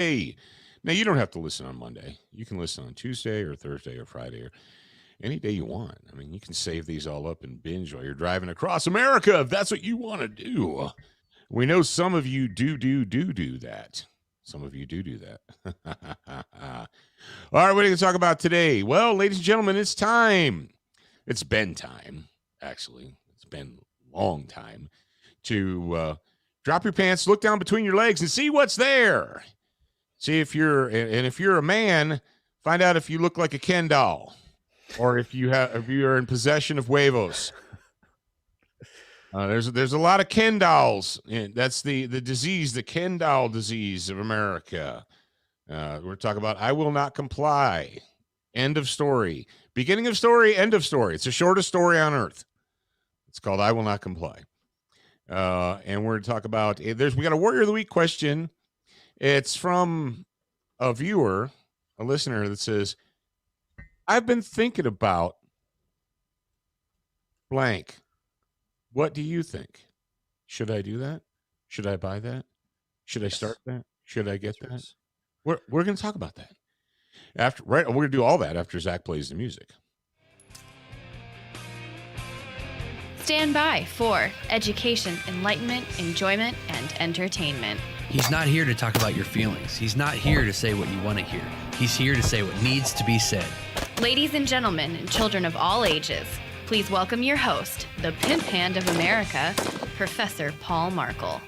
Hey, now you don't have to listen on Monday. You can listen on Tuesday or Thursday or Friday or any day you want. I mean, you can save these all up and binge while you're driving across America if that's what you want to do. We know some of you do that. Some of you do that. All right, what are you going to talk about today? Well, ladies and gentlemen, it's time. It's been time, actually. It's been a long time to drop your pants, look down between your legs, and see what's there. See if you're a man, find out if you look like a Ken doll, or if you're in possession of huevos. There's a lot of Ken dolls. That's the disease, the Ken doll disease of America. We're talking about I will not comply. End of story. Beginning of story, end of story. It's the shortest story on earth. It's called I will not comply. And we're going to talk about we got a Warrior of the Week question. It's from a viewer, a listener that says, I've been thinking about blank. What do you think? Should I do that? Should I buy that? Should I start that? Should I get that? We're going to talk about that. We're going to do all that after Zach plays the music. Stand by for education, enlightenment, enjoyment, and entertainment. He's not here to talk about your feelings. He's not here to say what you want to hear. He's here to say what needs to be said. Ladies and gentlemen, and children of all ages, please welcome your host, the pimp hand of America, Professor Paul Markle.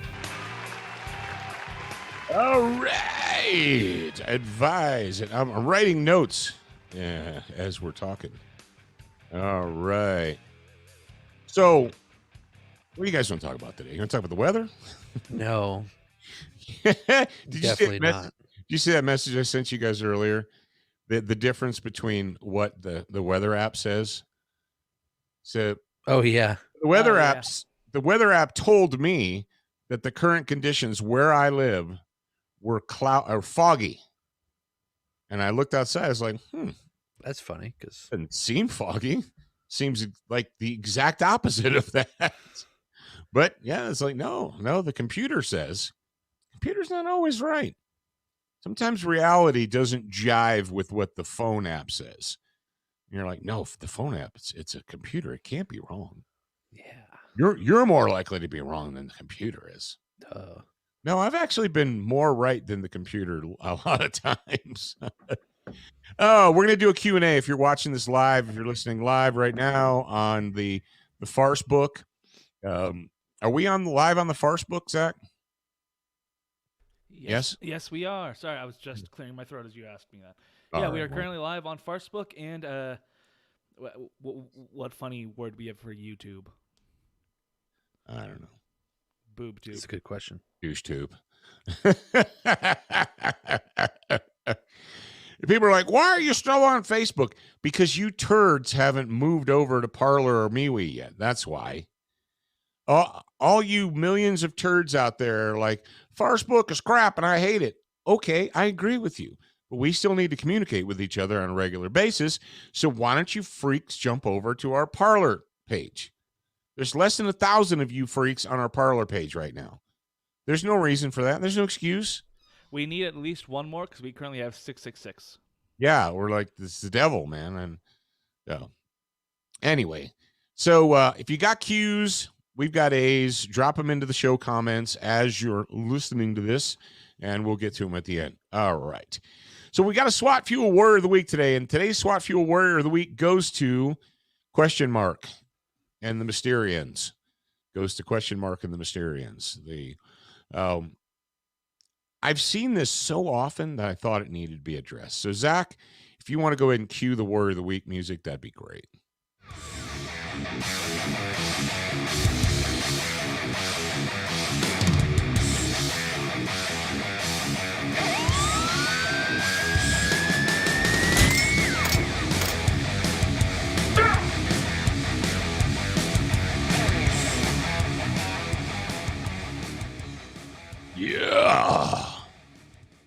All right. Advise. I'm writing notes as we're talking. All right. So, what do you guys want to talk about today? You want to talk about the weather? No. Definitely not. Did you see that message I sent you guys earlier? The difference between what the weather app says. So, oh yeah, the weather app told me that the current conditions where I live were foggy, and I looked outside. I was like, that's funny because it doesn't seem foggy. Seems like the exact opposite of that. But yeah, it's like no, the computer says. Computer's not always right. Sometimes reality doesn't jive with what the phone app says. And you're like, no, the phone app, it's a computer. It can't be wrong. Yeah. You're more likely to be wrong than the computer is. No, I've actually been more right than the computer a lot of times. Oh, we're going to do a Q&A if you're watching this live, if you're listening live right now on the Farce Book. Are we live on the Farce Book, Zach? Yes? Yes, we are. Sorry, I was just clearing my throat as you asked me that. We are currently live on Farcebook, and what funny word we have for YouTube? I don't know. Boob tube. That's a good question. Douche tube. People are like, why are you still on Facebook? Because you turds haven't moved over to Parler or MeWe yet. That's why. All you millions of turds out there are like, Farcebook is crap and I hate it. Okay, I agree with you. But we still need to communicate with each other on a regular basis. So why don't you freaks jump over to our Parler page? There's less than 1,000 of you freaks on our Parler page right now. There's no reason for that. There's no excuse. We need at least one more because we currently have 666. Yeah, we're like, this is the devil, man. And anyway, so if you got Q's, we've got A's. Drop them into the show comments as you're listening to this, and we'll get to them at the end. All right. So we got a SWAT Fuel Warrior of the Week today, and today's SWAT Fuel Warrior of the Week goes to question mark and the Mysterians. Goes to question mark and the Mysterians. I've seen this so often that I thought it needed to be addressed. So, Zach, if you want to go ahead and cue the Warrior of the Week music, that'd be great. Yeah.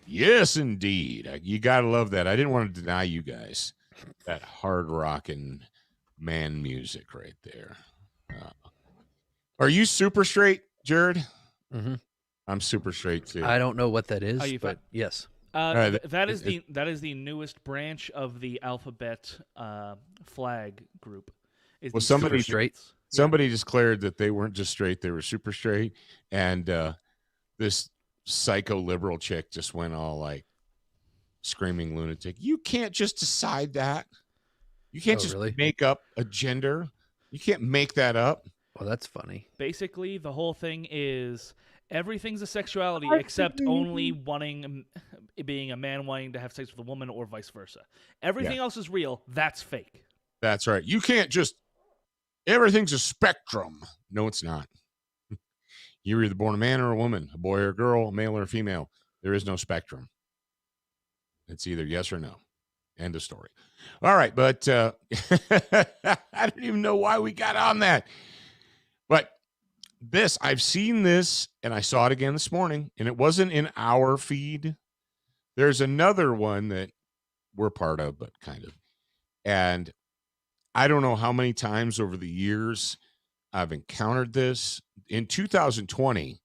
Yes, indeed. You got to love that. I didn't want to deny you guys that hard rocking man music right there. Are you super straight, Jared? Mm-hmm. I'm super straight too. I don't know what that is, but yes. That is the newest branch of the alphabet flag group. Well, somebody declared that they weren't just straight; they were super straight, and this psycho liberal chick just went all like screaming lunatic. You can't just decide that. You can't make up a gender. You can't make that up. Well, that's funny. Basically, the whole thing is everything's a sexuality except only being a man wanting to have sex with a woman or vice versa. Everything else is real. That's fake. That's right. You can't just, everything's a spectrum. No, it's not. You're either born a man or a woman, a boy or a girl, a male or a female. There is no spectrum. It's either yes or no. End of story. All right, but I don't even know why we got on that. But I've seen this, and I saw it again this morning, and it wasn't in our feed. There's another one that we're part of, but kind of. And I don't know how many times over the years I've encountered this. In 2020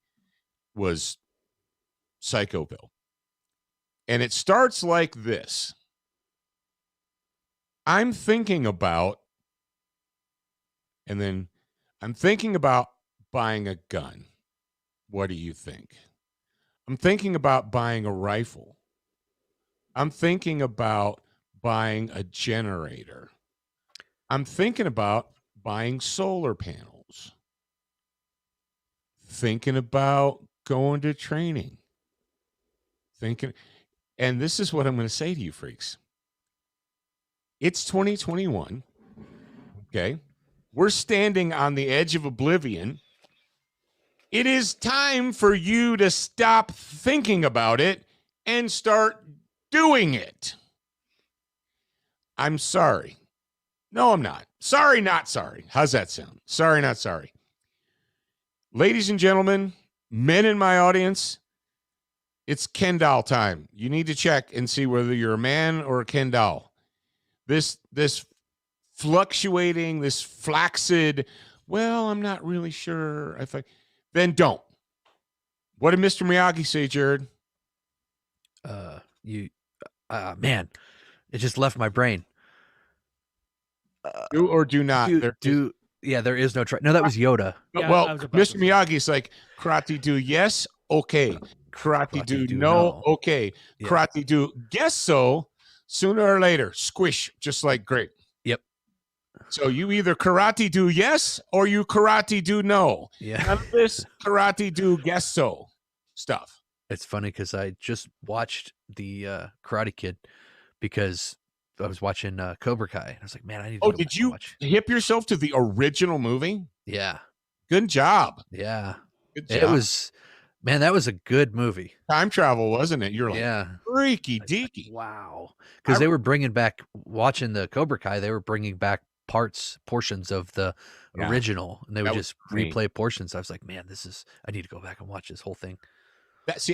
was Psychoville. And it starts like this. I'm thinking about buying a gun. What do you think? I'm thinking about buying a rifle. I'm thinking about buying a generator. I'm thinking about buying solar panels. Thinking about going to training. And this is what I'm going to say to you freaks. It's 2021. Okay. We're standing on the edge of oblivion. It is time for you to stop thinking about it and start doing it. I'm sorry. No, I'm not. Sorry, not sorry. How's that sound? Sorry, not sorry. Ladies and gentlemen, men in my audience, it's Ken doll time. You need to check and see whether you're a man or a Ken doll. This fluctuating, this flaccid, well, I'm not really sure. Then don't. What did Mr. Miyagi say, Jared? Man, it just left my brain. Do or do not. Yeah, there is no try. No, that was Yoda. Well, Mr. Miyagi is like, karate do yes, okay. Karate do no, okay. Yeah. Karate do guess so. Sooner or later, squish, just like grape. Yep. So you either karate do yes or you karate do no. Yeah. None of this karate do guess so stuff. It's funny because I just watched the Karate Kid because I was watching Cobra Kai. And I was like, man, I need to go did you hip yourself to the original movie? Yeah. Good job. Yeah. Good job. It was, man, that was a good movie. Time travel, wasn't it? You're like, yeah. Freaky deaky. Wow. Because they were bringing back, watching the Cobra Kai, they were bringing back portions of the original, and they would just replay portions. I was like, man, I need to go back and watch this whole thing.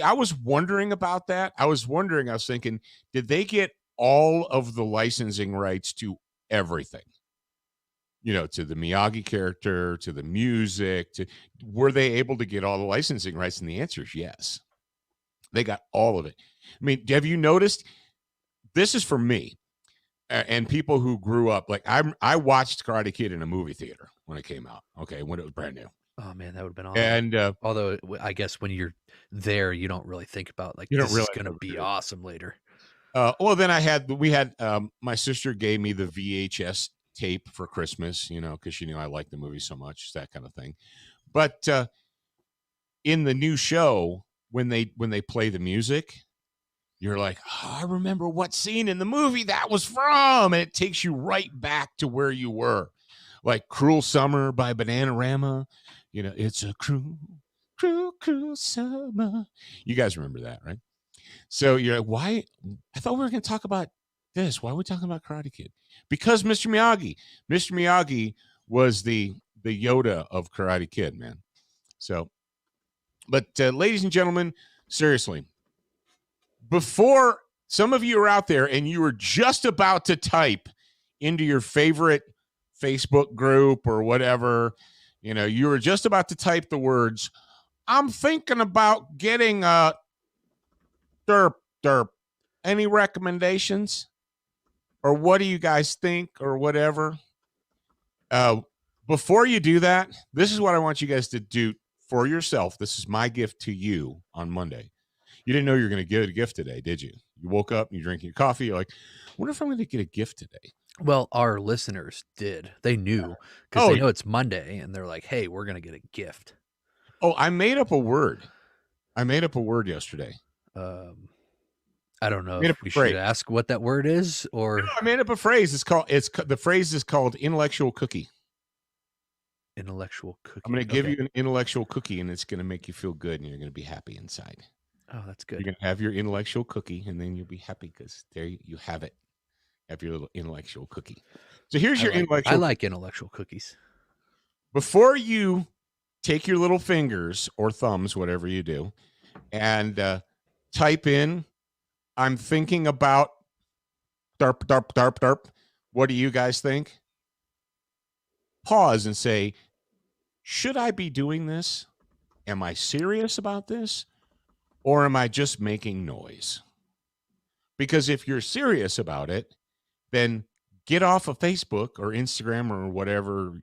I was wondering about that. I was thinking, did they get all of the licensing rights to everything? You know, to the Miyagi character, to the music, were they able to get all the licensing rights? And the answer is yes. They got all of it. I mean, have you noticed? This is for me and people who grew up. Like I watched Karate Kid in a movie theater when it came out. Okay, when it was brand new. Oh man, that would have been awesome. And although I guess when you're there, you don't really think about like this is going to be awesome later. Well, then we had my sister gave me the VHS tape for Christmas, you know, because she knew I liked the movie so much, that kind of thing. But in the new show, when they play the music, you're like, oh, I remember what scene in the movie that was from, and it takes you right back to where you were. Like Cruel Summer by Bananarama, you know, it's a cruel summer. You guys remember that, right? So you're like, why? I thought we were going to talk about this. Why are we talking about Karate Kid? Because Mr. Miyagi was the Yoda of Karate Kid, man. So, but ladies and gentlemen, seriously, before some of you are out there and you were just about to type into your favorite Facebook group or whatever, you know, you were just about to type the words, I'm thinking about getting a derp, any recommendations? Or what do you guys think or whatever? Before you do that, this is what I want you guys to do for yourself. This is my gift to you on Monday. You didn't know you were going to get a gift today, did you? You woke up and you're drinking your coffee. You're like, I wonder if I'm going to get a gift today. Well, our listeners did. They knew because they know it's Monday and they're like, hey, we're going to get a gift. Oh, I made up a word. Yesterday. I don't know if we should ask what that word is or. No, I made up a phrase. The phrase is called intellectual cookie. Intellectual cookie. I'm going to give you an intellectual cookie and it's going to make you feel good and you're going to be happy inside. Oh, that's good. You're going to have your intellectual cookie and then you'll be happy because there you have it. Have your little intellectual cookie. So here's your intellectual. I like intellectual cookies. Before you take your little fingers or thumbs, whatever you do, and type in, I'm thinking about darp, darp, darp, darp. What do you guys think? Pause and say, should I be doing this? Am I serious about this? Or am I just making noise? Because if you're serious about it, then get off of Facebook or Instagram or whatever.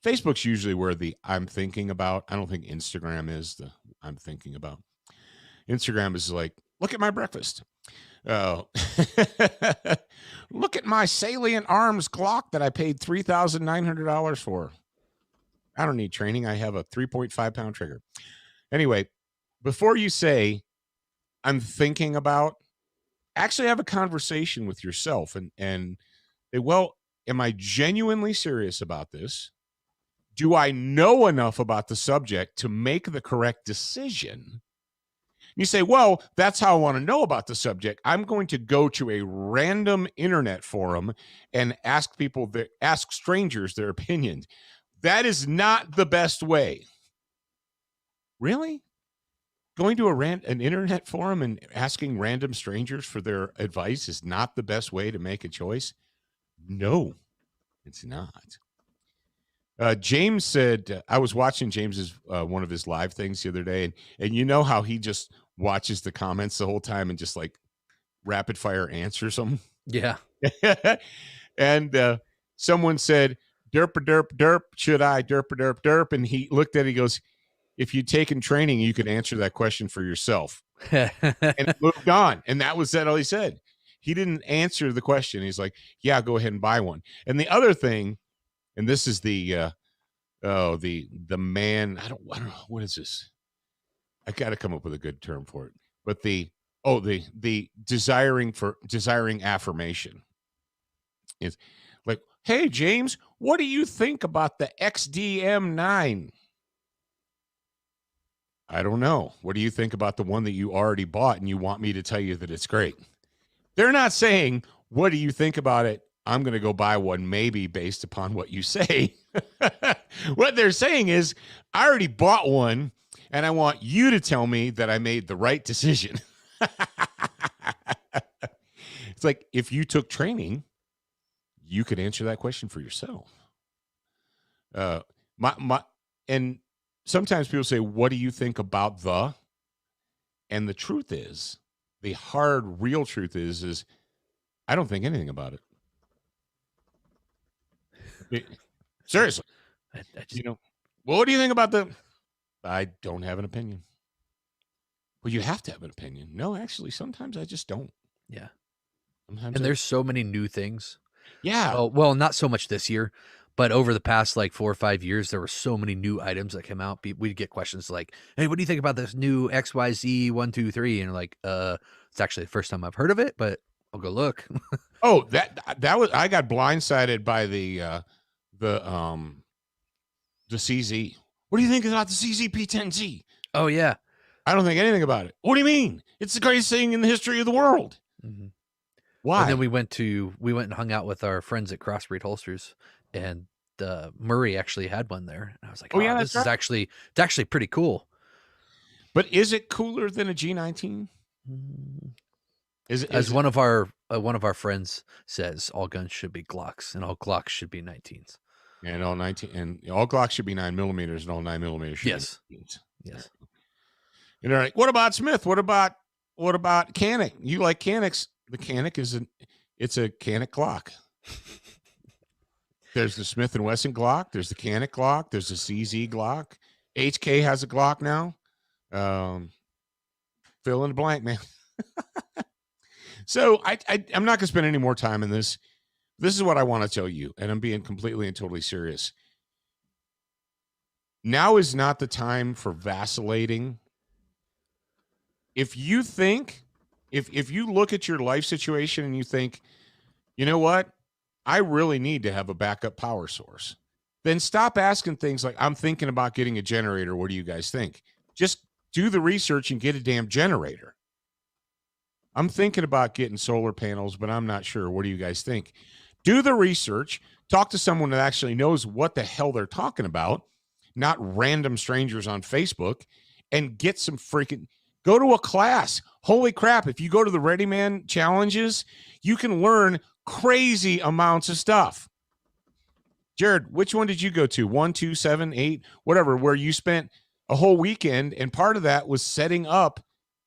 Facebook's usually where the I'm thinking about. I don't think Instagram is the I'm thinking about. Instagram is like, look at my breakfast. Look at my Salient Arms Glock that I paid $3,900 for. I don't need training. I have a 3.5 pound trigger. Anyway, before you say, I'm thinking about, actually have a conversation with yourself and say, well, am I genuinely serious about this? Do I know enough about the subject to make the correct decision? You say, well, that's how I want to know about the subject. I'm going to go to a random internet forum and ask strangers their opinions. That is not the best way. Really? Going to an internet forum and asking random strangers for their advice is not the best way to make a choice? No, it's not. James said, I was watching James's one of his live things the other day, and you know how he just watches the comments the whole time and just like rapid fire answers them? Yeah. And someone said, derp, derp, derp, should I derp, derp, derp? And he looked at it, he goes, if you'd taken training, you could answer that question for yourself. And moved on. And that was all he said. He didn't answer the question. He's like, yeah, go ahead and buy one. And the other thing, and this is the man, I don't know, what is this? I got to come up with a good term for it. But the desiring affirmation is like, hey, James, what do you think about the XDM9? I don't know. What do you think about the one that you already bought and you want me to tell you that it's great? They're not saying, what do you think about it? I'm going to go buy one maybe based upon what you say. What they're saying is, I already bought one and I want you to tell me that I made the right decision. It's like, if you took training, you could answer that question for yourself. And sometimes people say, what do you think about the? And the truth is, the hard, real truth is I don't think anything about it. Seriously. I just, well, what do you think about the? I don't have an opinion. Well, you have to have an opinion. No, actually, sometimes I just don't. Yeah. Sometimes there's so many new things. Yeah. Oh, well, not so much this year, but over the past like 4 or 5 years, there were so many new items that came out. We'd get questions like, hey, what do you think about this new XYZ 123? And like, it's actually the first time I've heard of it, but I'll go look. Oh, that was, I got blindsided by the CZ. What do you think about the CZP-10Z? Oh yeah. I don't think anything about it. What do you mean? It's the greatest thing in the history of the world. Mm-hmm. Why? And then we went and hung out with our friends at Crossbreed Holsters, and Murray actually had one there. And I was like, oh yeah, this is actually pretty cool. But is it cooler than a G19? As one of our friends says, all guns should be Glocks and all Glocks should be 19s. And all Glocks should be 9mm and all 9mm should be 19s. Yes. And they're like, what about Smith? What about what about Canic? You like Canics? The Canic it's a Canic Glock. There's the Smith & Wesson Glock. There's the Canic Glock. There's the CZ Glock. HK has a Glock now. Fill in the blank, man. So I'm not going to spend any more time in this. This is what I want to tell you, and I'm being completely and totally serious. Now is not the time for vacillating. If you think, if you look at your life situation and you think, you know what, I really need to have a backup power source, then stop asking things like, I'm thinking about getting a generator. What do you guys think? Just do the research and get a damn generator. I'm thinking about getting solar panels, but I'm not sure. What do you guys think? Do the research. Talk to someone that actually knows what the hell they're talking about, not random strangers on Facebook, and get some freaking, go to a class. Holy crap. If you go to the Ready Man challenges, you can learn crazy amounts of stuff. Jared, which one did you go to? 1, 2, 7, 8, whatever, where you spent a whole weekend, and part of that was setting up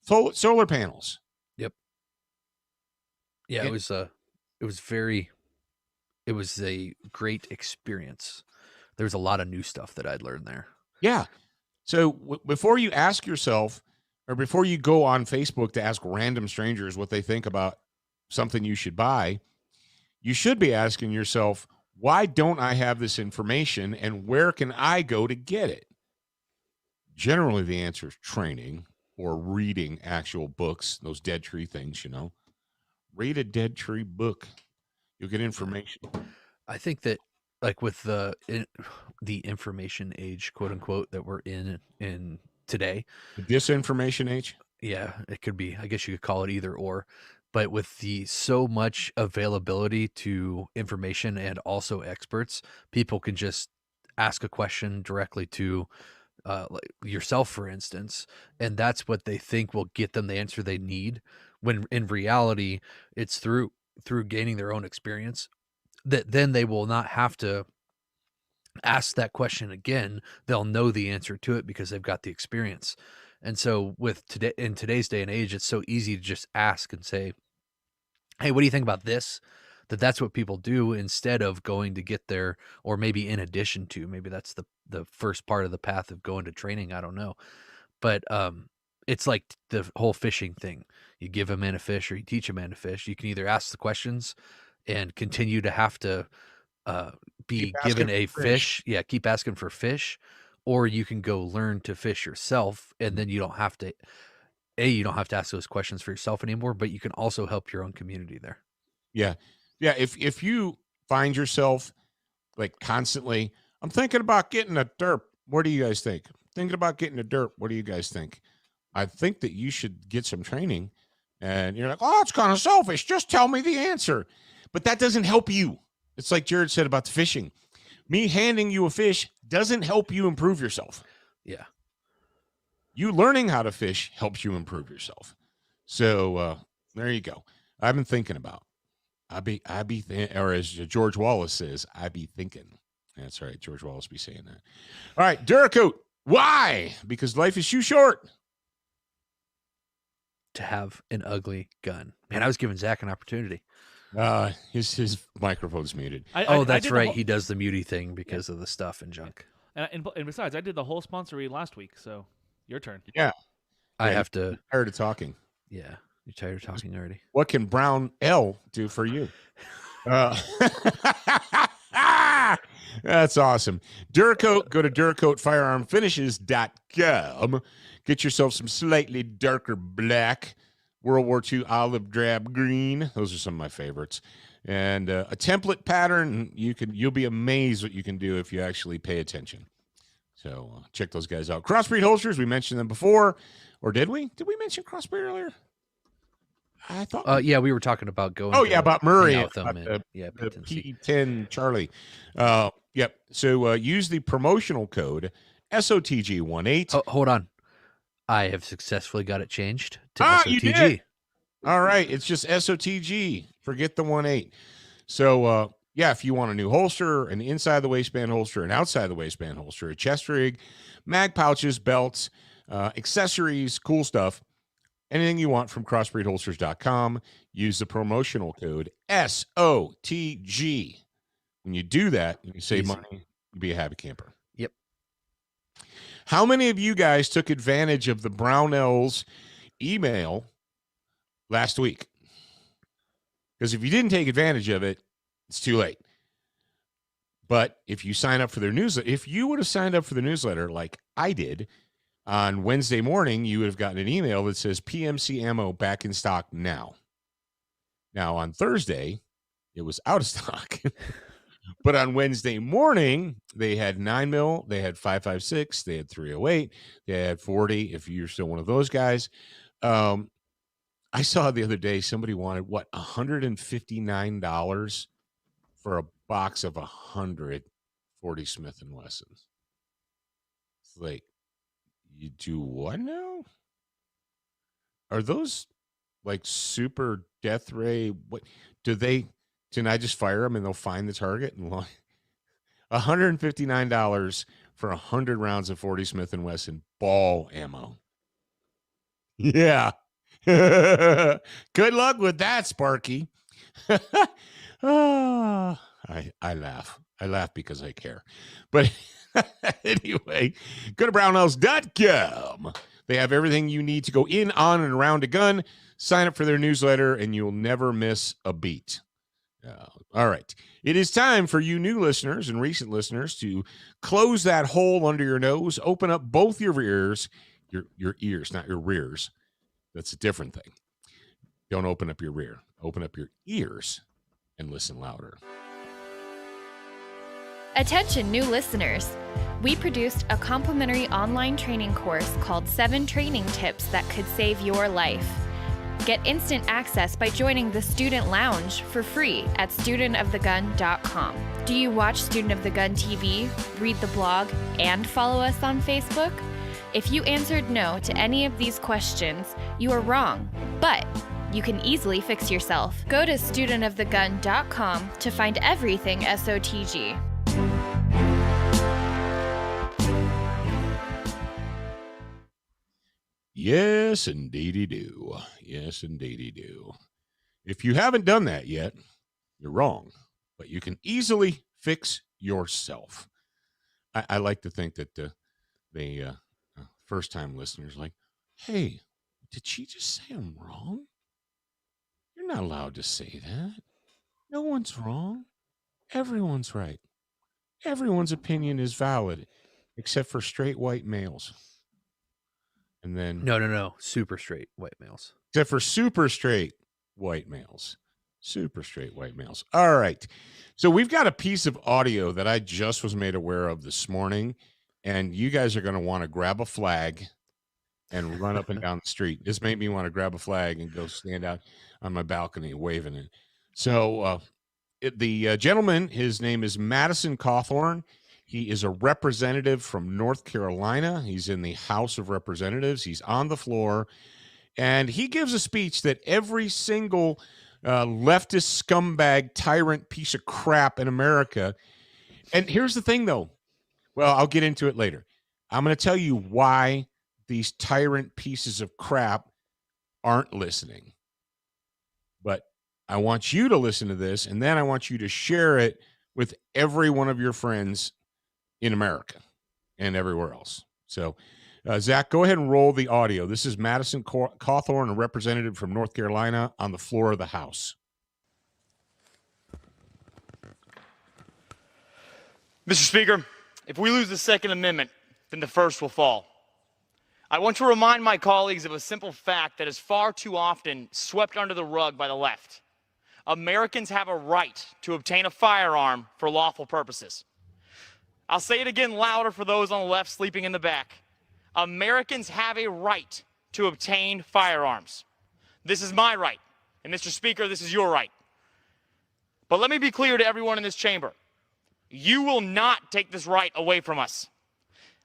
solar panels. Yep. Yeah, it was a great experience. There was a lot of new stuff that I'd learned there. Yeah. So before you ask yourself, or before you go on Facebook to ask random strangers what they think about something you should buy, you should be asking yourself, why don't I have this information, and where can I go to get it? Generally, the answer is training or reading actual books, those dead tree things, Read a dead tree book. You'll get information. I think that, like, with the information age, quote unquote, that we're in today, the disinformation age. Yeah, it could be. I guess you could call it either or. But with the so much availability to information and also experts, people can just ask a question directly to like yourself, for instance, and that's what they think will get them the answer they need. When in reality, it's through gaining their own experience that then they will not have to ask that question again. They'll know the answer to it because they've got the experience. And so in today's day and age, it's so easy to just ask and say, hey, what do you think about this? That's what people do instead of going to get there, or maybe in addition to, maybe that's the first part of the path of going to training. I don't know. But it's like the whole fishing thing. You give a man a fish or you teach a man to fish. You can either ask the questions and continue to have to be given a fish. Yeah, keep asking for fish. Or you can go learn to fish yourself, and then you don't have to ask those questions for yourself anymore, but you can also help your own community there. Yeah. Yeah. If you find yourself like constantly, I'm thinking about getting a derp. What do you guys think? Thinking about getting a derp. What do you guys think? I think that you should get some training, and you're like, oh, it's kind of selfish. Just tell me the answer. But that doesn't help you. It's like Jared said about the fishing. Me handing you a fish doesn't help you improve yourself. Yeah. You learning how to fish helps you improve yourself. So there you go. I've been thinking about. Or as George Wallace says, I be thinking. That's right. George Wallace be saying that. All right, Duracoat. Why? Because life is too short to have an ugly gun. Man, I was giving Zach an opportunity. His microphone's muted. That's right. He does the muty thing because of the stuff and junk. And besides, I did the whole sponsor read last week, so your turn. Yeah. I have to. Tired of talking. Yeah. You're tired of talking already. What can Brown L do for you? That's awesome. Duracoat, go to DuracoatFirearmFinishes.com. Get yourself some slightly darker black, World War II olive drab green. Those are some of my favorites. And a template pattern. You'll be amazed what you can do if you actually pay attention. So check those guys out. Crossbreed holsters, we mentioned them before. Or did we? Did we mention Crossbreed earlier? I thought. Yeah, we were talking about going. Oh, yeah, about Murray. About the P10 Charlie. Yep. So use the promotional code SOTG18. Oh, hold on. I have successfully got it changed to SOTG. You did? All right. It's just SOTG. Forget the 18. So, if you want a new holster, an inside the waistband holster, an outside the waistband holster, a chest rig, mag pouches, belts, accessories, cool stuff, anything you want from crossbreedholsters.com. Use the promotional code SOTG. When you do that, you save money, you be a happy camper. Yep. How many of you guys took advantage of the Brownells email last week? Because if you didn't take advantage of it, it's too late. But if you sign up for their newsletter, if you would have signed up for the newsletter like I did on Wednesday morning, you would have gotten an email that says PMC ammo back in stock now. Now on Thursday, it was out of stock. But on Wednesday morning, they had 9mm, they had 5.56, they had 308, they had 40. If you're still one of those guys, I saw the other day somebody wanted $159 for a box of 100 40 Smith and Wessons. It's like, you do what now? Are those like super death ray? What do they? Can I just fire them and they'll find the target and launch? $159 for 100 rounds of 40 Smith and Wesson ball ammo. Yeah. Good luck with that, Sparky. I laugh. I laugh because I care. But anyway, go to brownells.com. They have everything you need to go in, on, and around a gun. Sign up for their newsletter, and you'll never miss a beat. All right. It is time for you new listeners and recent listeners to close that hole under your nose, open up both your ears, your ears, not your rears. That's a different thing. Don't open up your rear. Open up your ears and listen louder. Attention, new listeners. We produced a complimentary online training course called 7 Training Tips That Could Save Your Life. Get instant access by joining the Student Lounge for free at studentofthegun.com. Do you watch Student of the Gun TV, read the blog, and follow us on Facebook? If you answered no to any of these questions, you are wrong, but you can easily fix yourself. Go to studentofthegun.com to find everything SOTG. Yes, indeedy do. Yes, indeedy do. If you haven't done that yet, you're wrong, but you can easily fix yourself. I like to think that the first-time listeners like, hey, did she just say I'm wrong? You're not allowed to say that. No one's wrong. Everyone's right. Everyone's opinion is valid, except for straight white males. And then No. Super straight white males. Except for super straight white males. Super straight white males. All right. So we've got a piece of audio that I just was made aware of this morning, and you guys are going to want to grab a flag and run up and down the street. This made me want to grab a flag and go stand out on my balcony waving it. So the gentleman, his name is Madison Cawthorn. He is a representative from North Carolina. He's in the House of Representatives. He's on the floor, and he gives a speech that every single leftist scumbag, tyrant piece of crap in America. And here's the thing, though. Well, I'll get into it later. I'm going to tell you why these tyrant pieces of crap aren't listening. But I want you to listen to this, and then I want you to share it with every one of your friends in America and everywhere else. So, Zach, go ahead and roll the audio. This is Madison Cawthorn, a representative from North Carolina, on the floor of the House. Mr. Speaker, if we lose the Second Amendment, then the First will fall. I want to remind my colleagues of a simple fact that is far too often swept under the rug by the left. Americans have a right to obtain a firearm for lawful purposes. I'll say it again louder for those on the left sleeping in the back. Americans have a right to obtain firearms. This is my right, and Mr. Speaker, this is your right. But let me be clear to everyone in this chamber. You will not take this right away from us.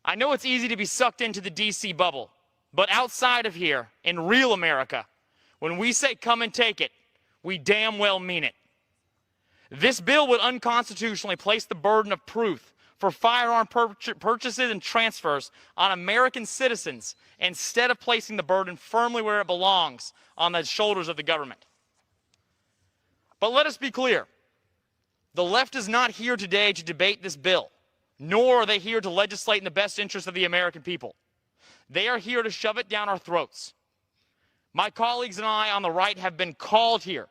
I know it's easy to be sucked into the DC bubble, but outside of here, in real America, when we say come and take it, we damn well mean it. This bill would unconstitutionally place the burden of proof for firearm purchases and transfers on American citizens instead of placing the burden firmly where it belongs, on the shoulders of the government. But let us be clear. The left is not here today to debate this bill, nor are they here to legislate in the best interest of the American people. They are here to shove it down our throats. My colleagues and I on the right have been called here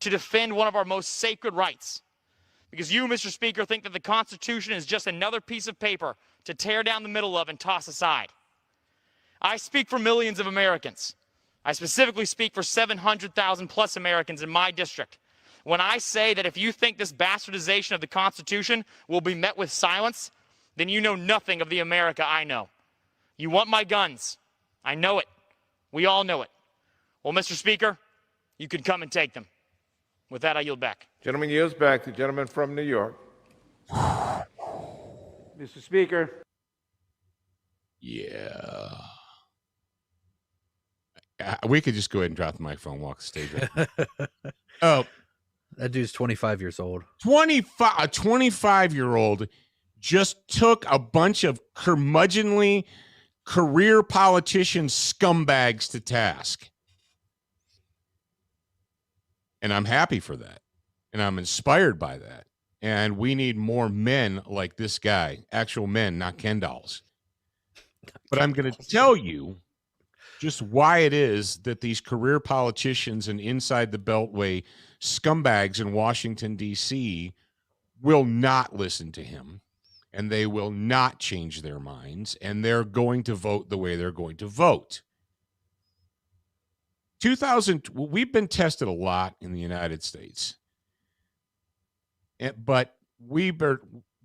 to defend one of our most sacred rights. Because you, Mr. Speaker, think that the Constitution is just another piece of paper to tear down the middle of and toss aside. I speak for millions of Americans. I specifically speak for 700,000 plus Americans in my district when I say that if you think this bastardization of the Constitution will be met with silence, then you know nothing of the America I know. You want my guns. I know it. We all know it. Well, Mr. Speaker, you can come and take them. With that, I yield back. Gentleman yields back. The gentleman from New York. Mr. Speaker. Yeah. We could just go ahead and drop the microphone and walk the stage right. Oh, That dude's 25 years old. a 25-year-old just took a bunch of curmudgeonly career politician scumbags to task. And I'm happy for that. And I'm inspired by that. And we need more men like this guy, actual men, not Ken dolls. But I'm going to tell you just why it is that these career politicians and inside the Beltway scumbags in Washington, D.C. will not listen to him, and they will not change their minds, and they're going to vote the way they're going to vote. We've been tested a lot in the United States, but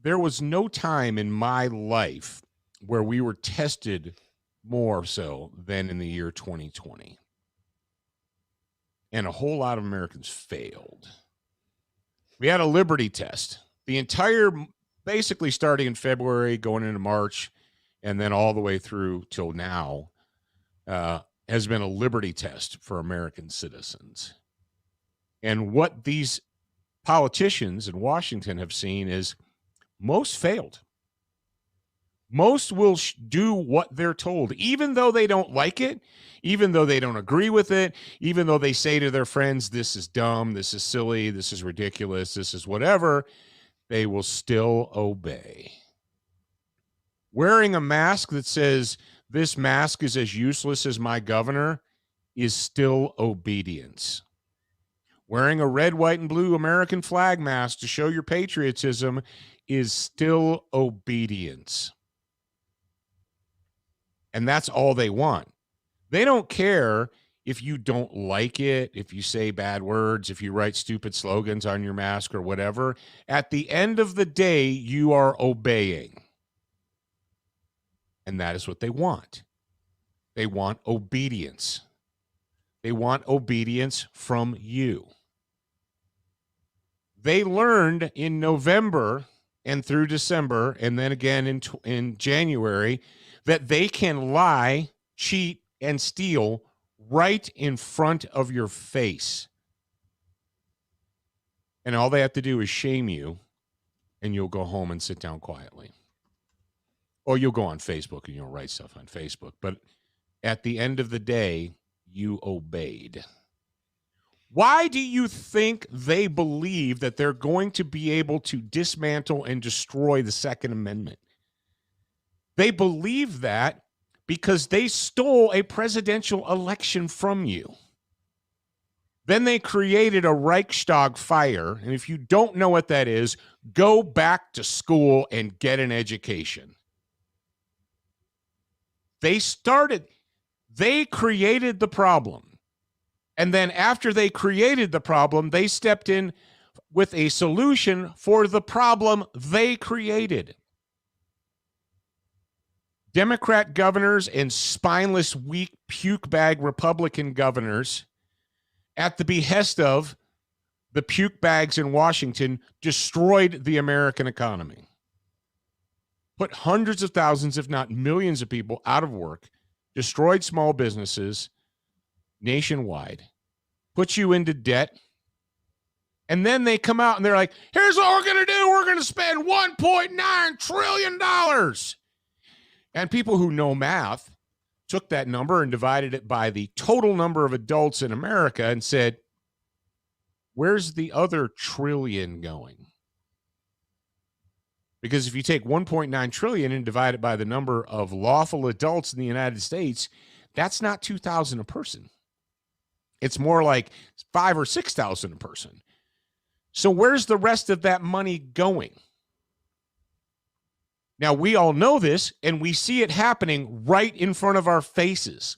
there was no time in my life where we were tested more so than in the year 2020. And a whole lot of Americans failed. We had a liberty test. The entire, basically starting in February, going into March, and then all the way through till now, has been a liberty test for American citizens. And what these politicians in Washington have seen is most failed. Most will do what they're told, even though they don't like it, even though they don't agree with it, even though they say to their friends, this is dumb, this is silly, this is ridiculous, this is whatever, they will still obey. Wearing a mask that says, this mask is as useless as my governor, is still obedience. Wearing a red, white, and blue American flag mask to show your patriotism is still obedience. And that's all they want. They don't care if you don't like it, if you say bad words, if you write stupid slogans on your mask or whatever. At the end of the day, you are obeying. And that is what they want. They want obedience. They want obedience from you. They learned in November and through December, and then again in January, that they can lie, cheat, and steal right in front of your face. And all they have to do is shame you, and you'll go home and sit down quietly. Or you'll go on Facebook and you'll write stuff on Facebook. But at the end of the day, you obeyed. Why do you think they believe that they're going to be able to dismantle and destroy the Second Amendment? They believe that because they stole a presidential election from you. Then they created a Reichstag fire. And if you don't know what that is, go back to school and get an education. They created the problem. And then after they created the problem, they stepped in with a solution for the problem they created. Democrat governors and spineless, weak, puke bag Republican governors, at the behest of the puke bags in Washington, destroyed the American economy. Put hundreds of thousands, if not millions of people out of work, destroyed small businesses nationwide, put you into debt, And then they come out and they're like, here's what we're going to do. We're going to spend $1.9 trillion. And people who know math took that number and divided it by the total number of adults in America and said, where's the other trillion going? Because if you take 1.9 trillion and divide it by the number of lawful adults in the United States, that's not 2,000 a person. It's more like 5,000 or 6,000 a person. So where's the rest of that money going? Now, we all know this, and we see it happening right in front of our faces.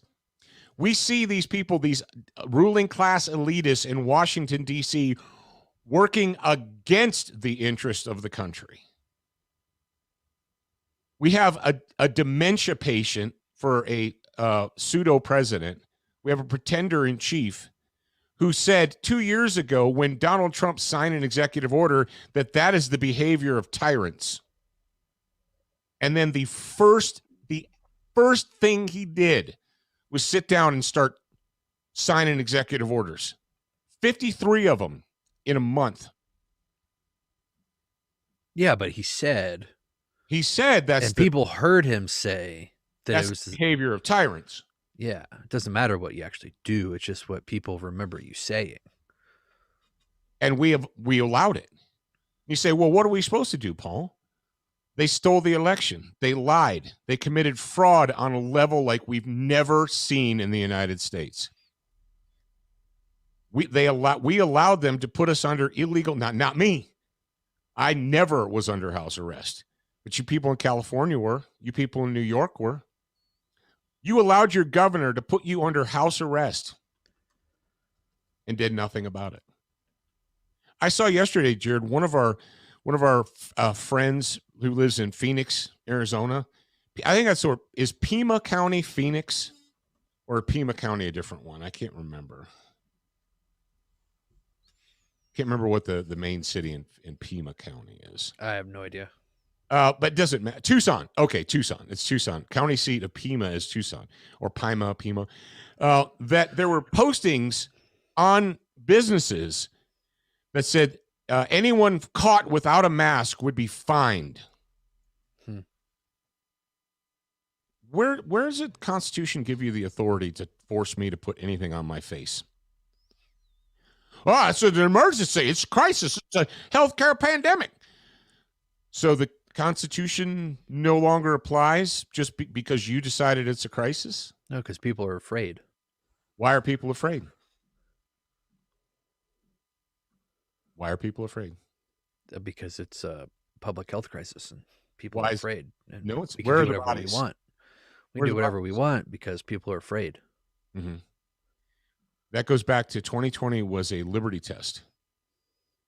We see these people, these ruling class elitists in Washington, D.C., working against the interest of the country. We have a dementia patient for a pseudo president. We have a pretender in chief who said 2 years ago when Donald Trump signed an executive order that is the behavior of tyrants. And then the first thing he did was sit down and start signing executive orders. 53 of them in a month. Yeah, but he said that's and people heard him say that it was the behavior of tyrants. Yeah, it doesn't matter what you actually do. It's just what people remember you saying. And we allowed it. You say, well, what are we supposed to do, Paul? They stole the election. They lied. They committed fraud on a level like we've never seen in the United States. We allowed them to put us under illegal, not me. I never was under house arrest. But you people in California were. You people in New York were. You allowed your governor to put you under house arrest and did nothing about it. I saw yesterday, Jared, one of our friends who lives in Phoenix, Arizona. I think is Pima County Phoenix, or Pima County a different one? I can't remember. Can't remember what the main city in Pima County is. I have no idea. But it doesn't matter. Tucson. Okay, Tucson. It's Tucson. County seat of Pima is Tucson, or Pima. That there were postings on businesses that said anyone caught without a mask would be fined. Where does the Constitution give you the authority to force me to put anything on my face? Oh, it's an emergency. It's a crisis. It's a healthcare pandemic. So the Constitution no longer applies just because you decided it's a crisis? No, because people are afraid. Why are people afraid? Why are people afraid? Because it's a public health crisis and people Why are afraid. And no, it's we where can are do the whatever we bodies? want. We Where are can do the whatever we bodies? want because people are afraid. Mm-hmm. That goes back to 2020 was a liberty test,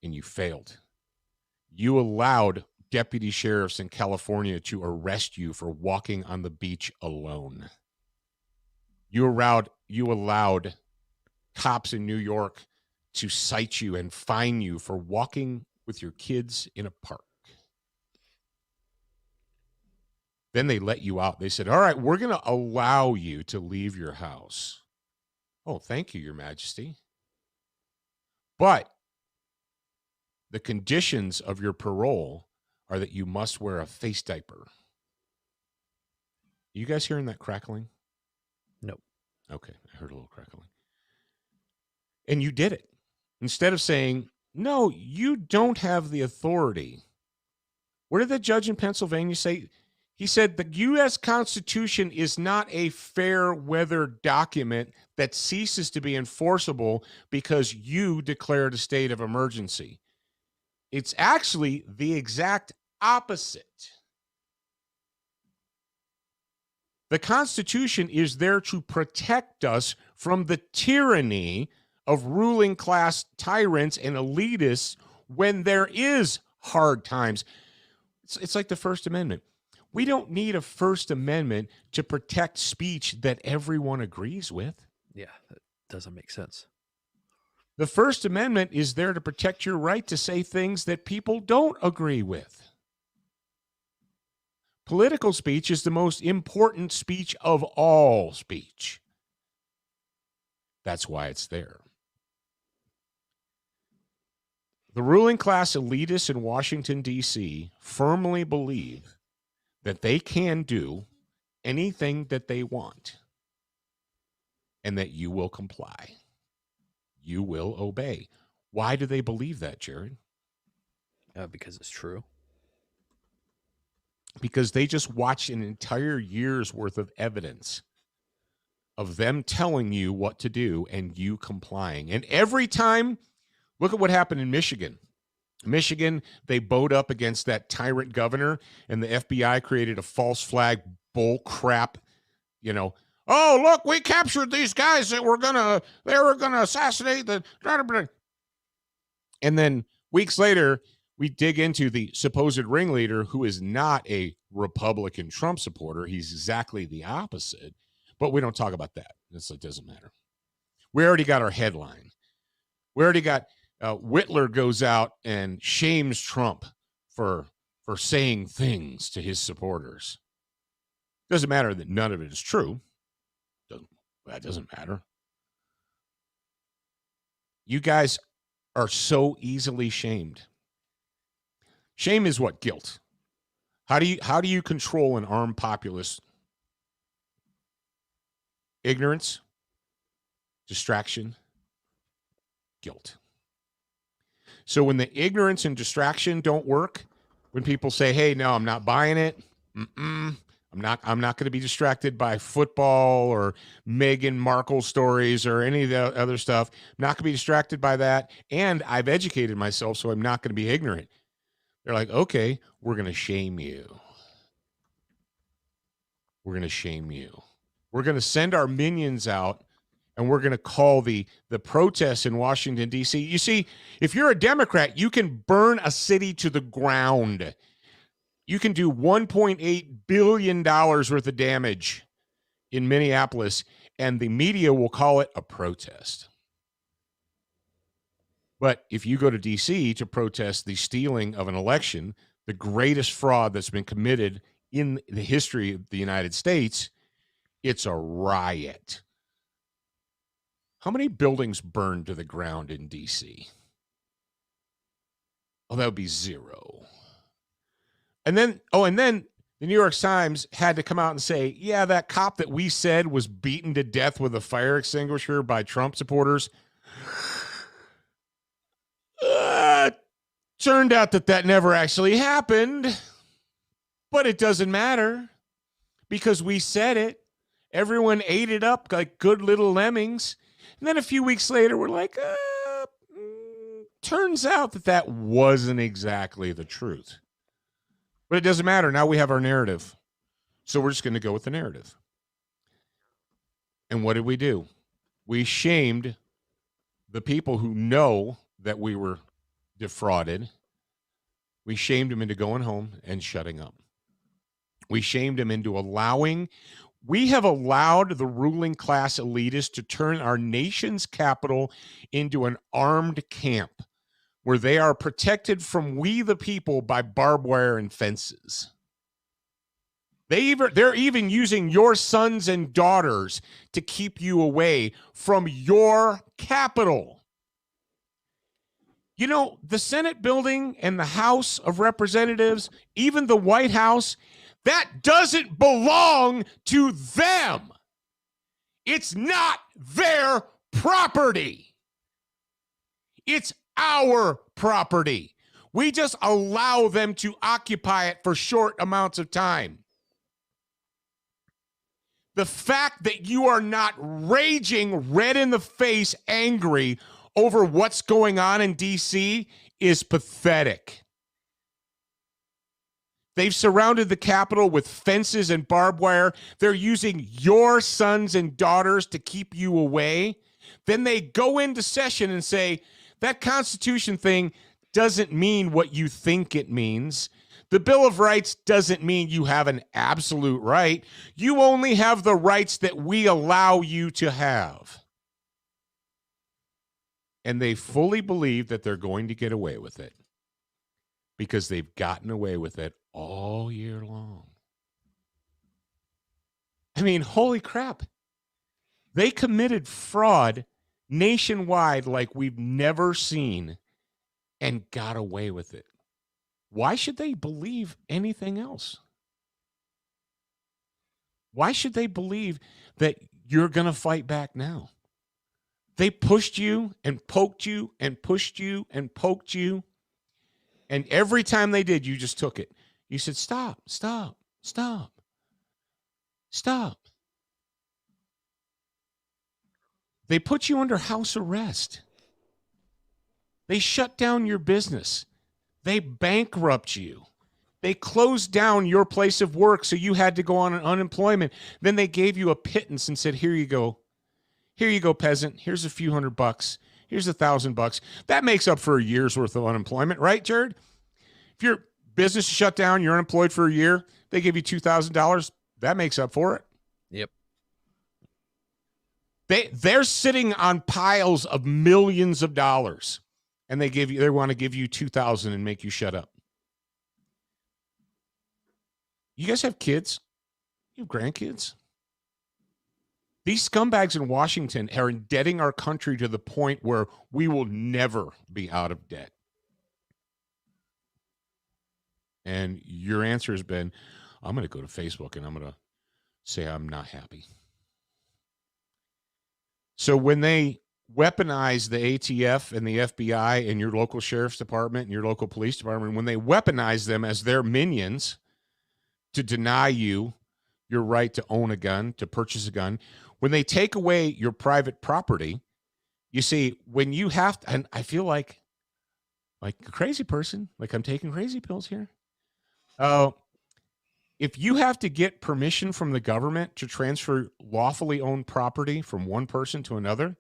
and you failed. You allowed deputy sheriffs in California to arrest you for walking on the beach alone. You allowed cops in New York to cite you and fine you for walking with your kids in a park. Then they let you out. They said, all right, we're going to allow you to leave your house. Oh, thank you, Your Majesty. But the conditions of your parole are that you must wear a face diaper. You guys hearing that crackling? Nope. Okay, I heard a little crackling. And you did it. Instead of saying, no, you don't have the authority. What did the judge in Pennsylvania say? He said the U.S. Constitution is not a fair weather document that ceases to be enforceable because you declared a state of emergency. It's actually the exact opposite. The Constitution is there to protect us from the tyranny of ruling class tyrants and elitists when there is hard times. It's like the First Amendment. We don't need a First Amendment to protect speech that everyone agrees with. Yeah, that doesn't make sense. The First Amendment is there to protect your right to say things that people don't agree with. Political speech is the most important speech of all speech. That's why it's there. The ruling class elitists in Washington, D.C. firmly believe that they can do anything that they want and that you will comply. You will obey. Why do they believe that, Jared? Because it's true. Because they just watched an entire year's worth of evidence of them telling you what to do and you complying. And every time, look at what happened in Michigan. Michigan, they bowed up against that tyrant governor, and the FBI created a false flag bull crap, oh, look, we captured these guys that were gonna assassinate the, and then weeks later, we dig into the supposed ringleader, who is not a Republican Trump supporter. He's exactly the opposite, but we don't talk about that. It doesn't matter. We already got our headline. We already got Whitler goes out and shames Trump for saying things to his supporters. Doesn't matter that none of it is true. That doesn't matter. You guys are so easily shamed. Shame is what? Guilt. How do you control an armed populace? Ignorance, distraction, guilt. So when the ignorance and distraction don't work, when people say, "Hey, no, I'm not buying it. I'm not going to be distracted by football or Meghan Markle stories or any of the other stuff. I'm not going to be distracted by that. And I've educated myself, so I'm not going to be ignorant." They're like, "Okay, we're going to shame you. We're going to shame you. We're going to send our minions out, and we're going to call the protests in Washington, D.C." You see, if you're a Democrat, you can burn a city to the ground. You can do $1.8 billion worth of damage in Minneapolis, and the media will call it a protest. But if you go to D.C. to protest the stealing of an election, the greatest fraud that's been committed in the history of the United States, it's a riot. How many buildings burned to the ground in D.C.? Oh, that would be zero. And then the New York Times had to come out and say, yeah, that cop that we said was beaten to death with a fire extinguisher by Trump supporters, turned out that never actually happened. But it doesn't matter because we said it. Everyone ate it up like good little lemmings. And then a few weeks later, we're like, turns out that wasn't exactly the truth. But it doesn't matter. Now we have our narrative. So we're just going to go with the narrative. And what did we do? We shamed the people who know that we were defrauded. We shamed them into going home and shutting up. We shamed them into we have allowed the ruling class elitists to turn our nation's capital into an armed camp where they are protected from we the people by barbed wire and fences. They're even using your sons and daughters to keep you away from your capital. You know, the Senate building and the House of Representatives, even the White House, that doesn't belong to them. It's not their property. It's our property. We just allow them to occupy it for short amounts of time. The fact that you are not raging red in the face, angry over what's going on in D.C. is pathetic. They've surrounded the Capitol with fences and barbed wire. They're using your sons and daughters to keep you away. Then they go into session and say, that Constitution thing doesn't mean what you think it means. The Bill of Rights doesn't mean you have an absolute right. You only have the rights that we allow you to have. And they fully believe that they're going to get away with it because they've gotten away with it all year long. I mean, holy crap. They committed fraud nationwide like we've never seen. and got away with it. Why should they believe anything else? Why should they believe that you're going to fight back now? They pushed you and poked you and pushed you and poked you. And every time they did, you just took it. You said, stop, stop, stop, stop. They put you under house arrest. They shut down your business. They bankrupt you. They closed down your place of work, so you had to go on unemployment. Then they gave you a pittance and said, here you go. Here you go, peasant. Here's a few $100. Here's $1,000. That makes up for a year's worth of unemployment, right, Jared? If your business is shut down, you're unemployed for a year, they give you $2,000. That makes up for it. Yep. They're sitting on piles of millions of dollars, and they want to give you $2,000 and make you shut up. You guys have kids? You have grandkids? These scumbags in Washington are indebting our country to the point where we will never be out of debt. And your answer has been, I'm going to go to Facebook and I'm going to say I'm not happy. So when they weaponize the ATF and the FBI and your local sheriff's department and your local police department, when they weaponize them as their minions to deny you your right to own a gun, to purchase a gun, when they take away your private property, you see, when you have to, and I feel like a crazy person, like I'm taking crazy pills here. If you have to get permission from the government to transfer lawfully owned property from one person to another,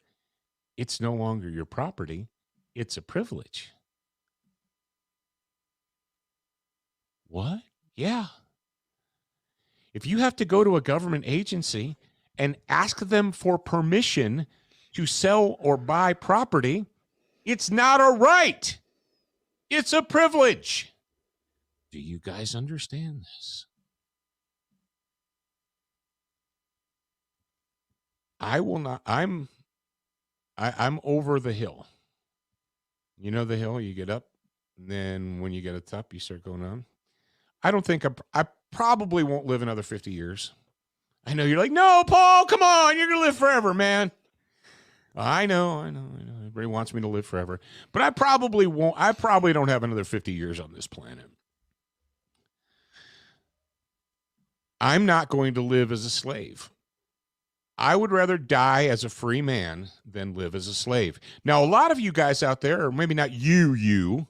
it's no longer your property. It's a privilege. What? Yeah. If you have to go to a government agency and ask them for permission to sell or buy property, it's not a right. It's a privilege. Do you guys understand this? I will not. I'm over the hill. You know the hill, you get up, and then when you get at the top, you start going on. I don't think I probably won't live another 50 years. I know you're like, no, Paul, come on. You're going to live forever, man. I know. Everybody wants me to live forever. But I probably won't. I probably don't have another 50 years on this planet. I'm not going to live as a slave. I would rather die as a free man than live as a slave. Now, a lot of you guys out there, or maybe not you,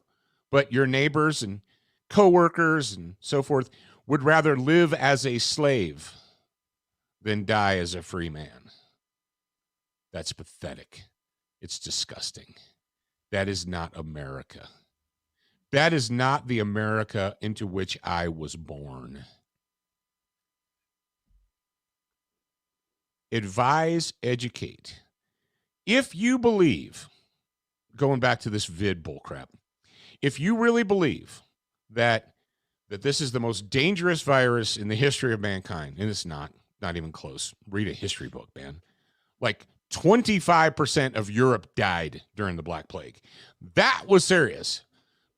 but your neighbors and coworkers and so forth, would rather live as a slave than die as a free man. That's pathetic. It's disgusting. That is not America. That is not the America into which I was born. Advise, educate. If you believe, going back to this vid bullcrap, if you really believe that this is the most dangerous virus in the history of mankind, and it's not even close. Read a history book, man. Like 25% of Europe died during the Black Plague. That was serious.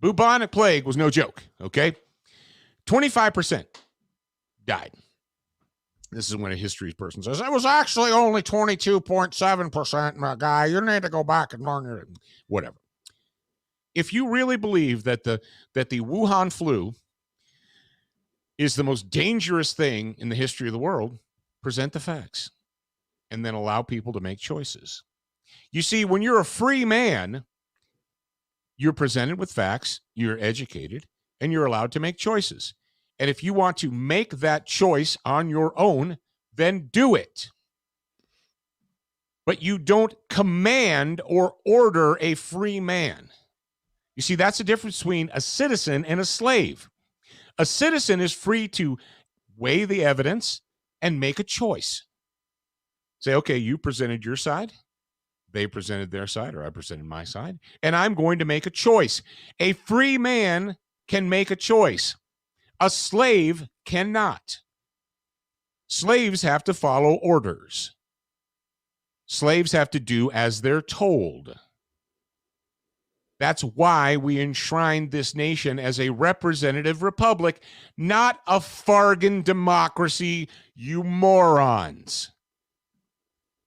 Bubonic plague was no joke, okay? 25% died. This is when a history person says, it was actually only 22.7%, my guy. You need to go back and learn your whatever. If you really believe that the Wuhan flu is the most dangerous thing in the history of the world, present the facts and then allow people to make choices. You see, when you're a free man, you're presented with facts, you're educated, and you're allowed to make choices. And if you want to make that choice on your own, then do it. But you don't command or order a free man. You see, that's the difference between a citizen and a slave. A citizen is free to weigh the evidence and make a choice. Say, okay, you presented your side, they presented their side, or I presented my side, and I'm going to make a choice. A free man can make a choice. A slave cannot. Slaves have to follow orders. Slaves have to do as they're told. That's why we enshrined this nation as a representative republic, not a Fargan democracy, you morons.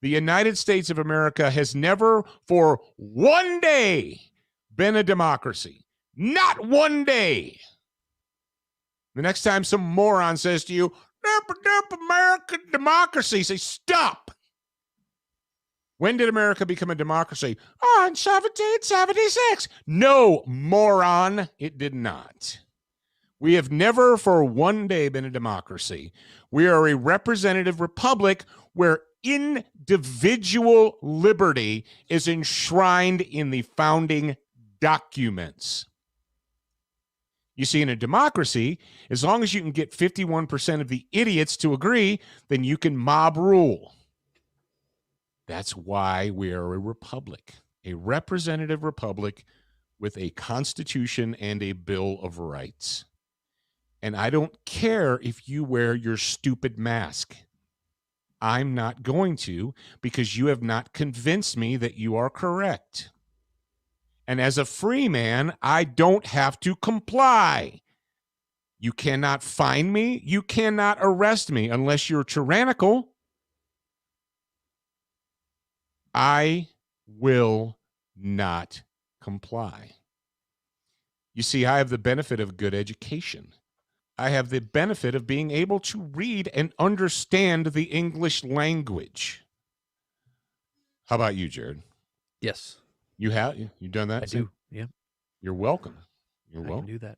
The United States of America has never for one day been a democracy. Not one day. The next time some moron says to you, American democracy, say, stop. When did America become a democracy? Oh, in 1776. No, moron, it did not. We have never for one day been a democracy. We are a representative republic where individual liberty is enshrined in the founding documents. You see, in a democracy, as long as you can get 51% of the idiots to agree, then you can mob rule. That's why we are a republic, a representative republic with a constitution and a Bill of Rights. And I don't care if you wear your stupid mask. I'm not going to, because you have not convinced me that you are correct. And as a free man, I don't have to comply. You cannot fine me. You cannot arrest me unless you're tyrannical. I will not comply. You see, I have the benefit of good education. I have the benefit of being able to read and understand the English language. How about you, Jared? Yes. You done that? I do. Yeah. You're welcome. You're I welcome. can do that.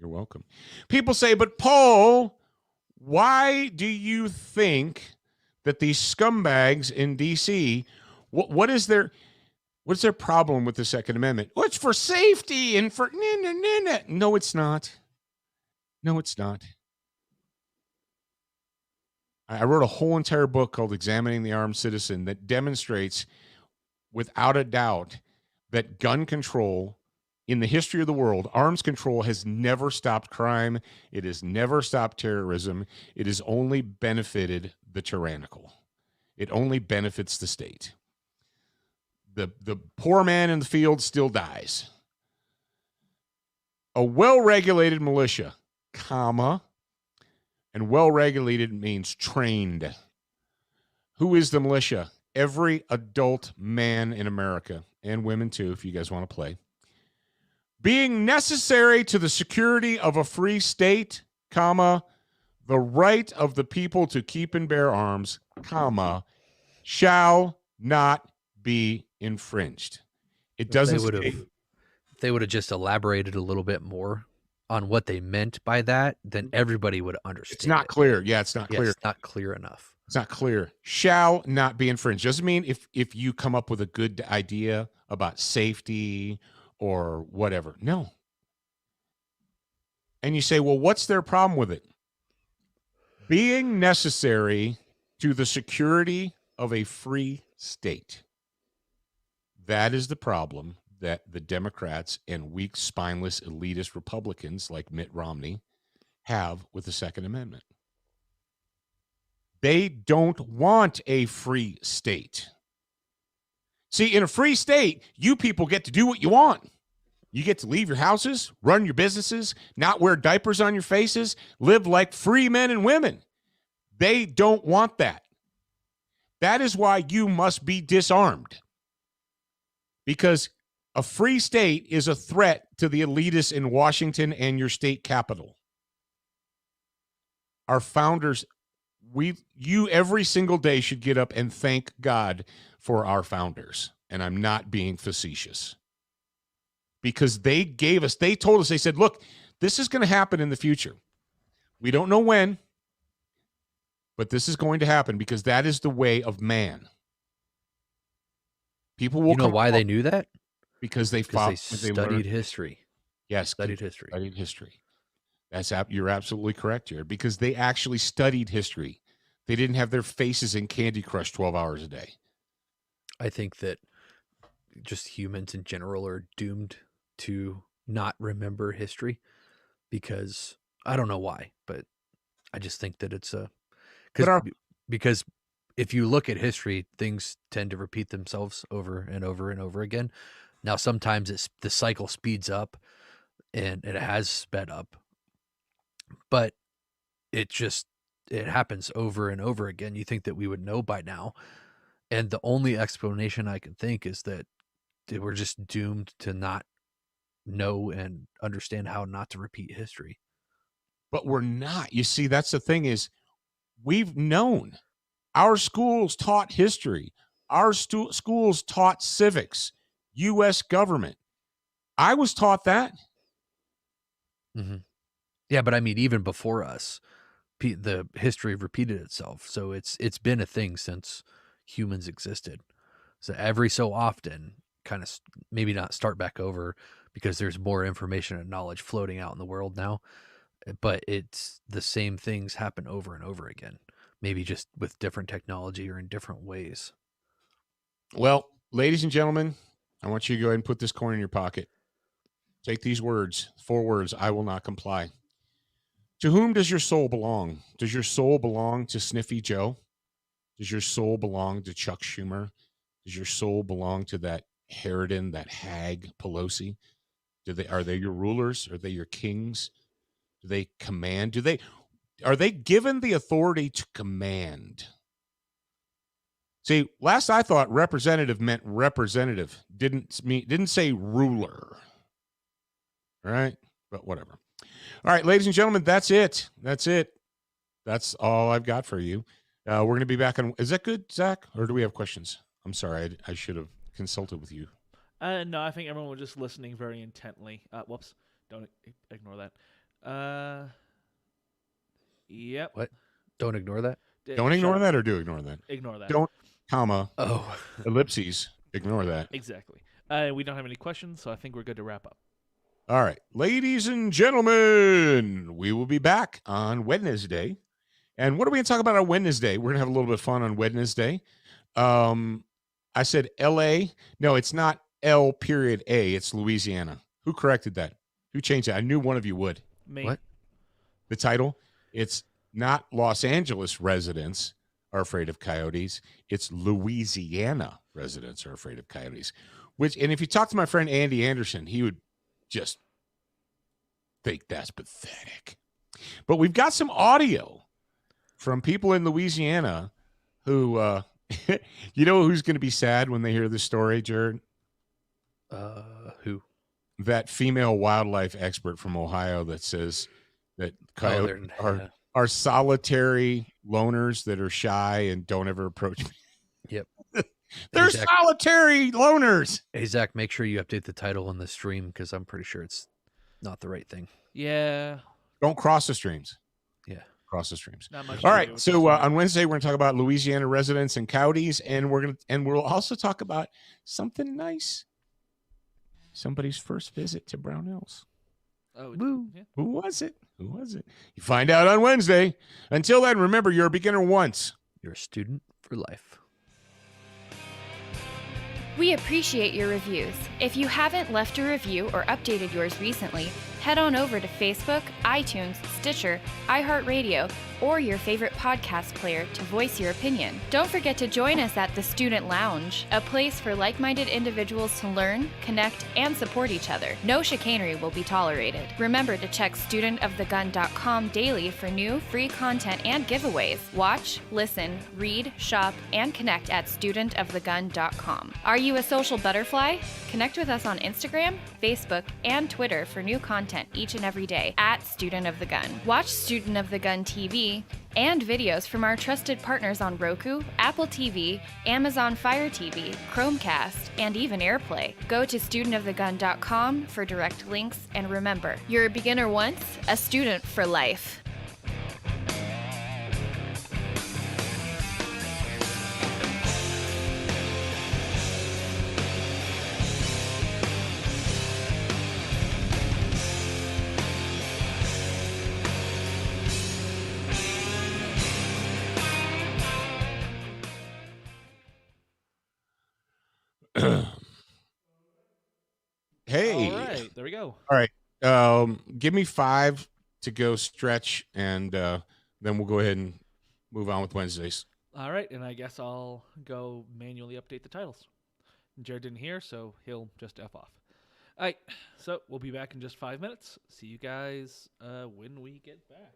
You're welcome. People say, but Paul, why do you think that these scumbags in D.C., what's their problem with the Second Amendment? Well, it's for safety and for No, it's not. No, it's not. I wrote a whole entire book called Examining the Armed Citizen that demonstrates without a doubt that gun control in the history of the world, arms control has never stopped crime. It has never stopped terrorism. It has only benefited the tyrannical. It only benefits the state. The poor man in the field still dies. A well-regulated militia, comma, and well-regulated means trained. Who is the militia? Every adult man in America, and women too, if you guys want to play. Being necessary to the security of a free state, comma, the right of the people to keep and bear arms, comma, shall not be infringed. It doesn't say. If they would have just elaborated a little bit more on what they meant by that, then everybody would understand. It's not clear. Yeah, it's not clear. It's not clear enough. It's not clear. Shall not be infringed. Doesn't mean if you come up with a good idea about safety or whatever. No. And you say, well, what's their problem with it? Being necessary to the security of a free state. That is the problem that the Democrats and weak, spineless, elitist Republicans like Mitt Romney have with the Second Amendment. They don't want a free state. See, in a free state, you people get to do what you want. You get to leave your houses, run your businesses, not wear diapers on your faces, live like free men and women. They don't want that. That is why you must be disarmed. Because a free state is a threat to the elitists in Washington and your state capital. Our founders, you every single day should get up and thank God for our founders. And I'm not being facetious. Because they told us, they said, look, this is going to happen in the future. We don't know when, but this is going to happen because that is the way of man. People will. You know why they knew that? Because they studied history. Yes, studied history. Studied history. You're absolutely correct, Jared. Because they actually studied history. They didn't have their faces in Candy Crush 12 hours a day. I think that just humans in general are doomed to not remember history because I don't know why, but I just think that it's because if you look at history, things tend to repeat themselves over and over and over again. Now, sometimes the cycle speeds up, and it has sped up, but it happens over and over again. You think that we would know by now. And the only explanation I can think is that we're just doomed to not know and understand how not to repeat history. But we're not. You see, that's the thing is we've known. Our schools taught history. Our schools taught civics, U.S. government. I was taught that. Mm-hmm. Yeah, but I mean, even before us, the history repeated itself. So it's been a thing since humans existed. So every so often, kind of maybe not start back over because there's more information and knowledge floating out in the world now, but it's the same things happen over and over again, maybe just with different technology or in different ways. Well, ladies and gentlemen, I want you to go ahead and put this coin in your pocket. Take these words, 4 words, I will not comply. To whom does your soul belong? Does your soul belong to Sniffy Joe? Does your soul belong to Chuck Schumer? Does your soul belong to that Harridan, that hag Pelosi? Are they your rulers? Are they your kings? Do they command? Are they given the authority to command? See, last I thought representative meant representative. Didn't say ruler. All right? But whatever. All right, ladies and gentlemen, that's it. That's all I've got for you. We're going to be back on. Is that good, Zach? Or do we have questions? I'm sorry. I should have consulted with you. No, I think everyone was just listening very intently. Whoops. Don't ignore that. Yep. What? Don't ignore that? Don't ignore that or do ignore that? Ignore that. Don't, comma, Oh. ellipses. Ignore that. Exactly. We don't have any questions, so I think we're good to wrap up. All right. Ladies and gentlemen, we will be back on Wednesday. And what are we going to talk about on Wednesday? We're going to have a little bit of fun on Wednesday. I said L.A. No, it's not L.A. It's Louisiana. Who corrected that? Who changed that? I knew one of you would. Me. What? The title? It's not Los Angeles residents are afraid of coyotes. It's Louisiana residents are afraid of coyotes. And if you talk to my friend Andy Anderson, he would just think that's pathetic. But we've got some audio from people in Louisiana who, you know who's going to be sad when they hear this story, Jared? Who? That female wildlife expert from Ohio that says that coyotes are solitary loners that are shy and don't ever approach me. Yep. They're solitary loners. Hey, Zach, make sure you update the title on the stream because I'm pretty sure it's not the right thing. Yeah. Don't cross the streams. Yeah. Cross the streams. Not much All right. So on Wednesday, we're going to talk about Louisiana residents and coyotes, and we'll also talk about something nice. Somebody's first visit to Brownells. Oh, Woo. Yeah. Who was it? You find out on Wednesday. Until then, remember, you're a beginner once. You're a student for life. We appreciate your reviews. If you haven't left a review or updated yours recently, head on over to Facebook, iTunes, Stitcher, iHeartRadio, or your favorite podcast player to voice your opinion. Don't forget to join us at the Student Lounge, a place for like-minded individuals to learn, connect, and support each other. No chicanery will be tolerated. Remember to check studentofthegun.com daily for new, free content and giveaways. Watch, listen, read, shop, and connect at studentofthegun.com. Are you a social butterfly? Connect with us on Instagram, Facebook, and Twitter for new content each and every day at Student of the Gun. Watch Student of the Gun TV and videos from our trusted partners on Roku, Apple TV, Amazon Fire TV, Chromecast, and even AirPlay. Go to studentofthegun.com for direct links, and remember, you're a beginner once, a student for life. Hey. All right. There we go. All right. Give me 5 to go stretch, and then we'll go ahead and move on with Wednesdays. All right. And I guess I'll go manually update the titles. Jared didn't hear, so he'll just F off. All right, so we'll be back in just 5 minutes. See you guys when we get back.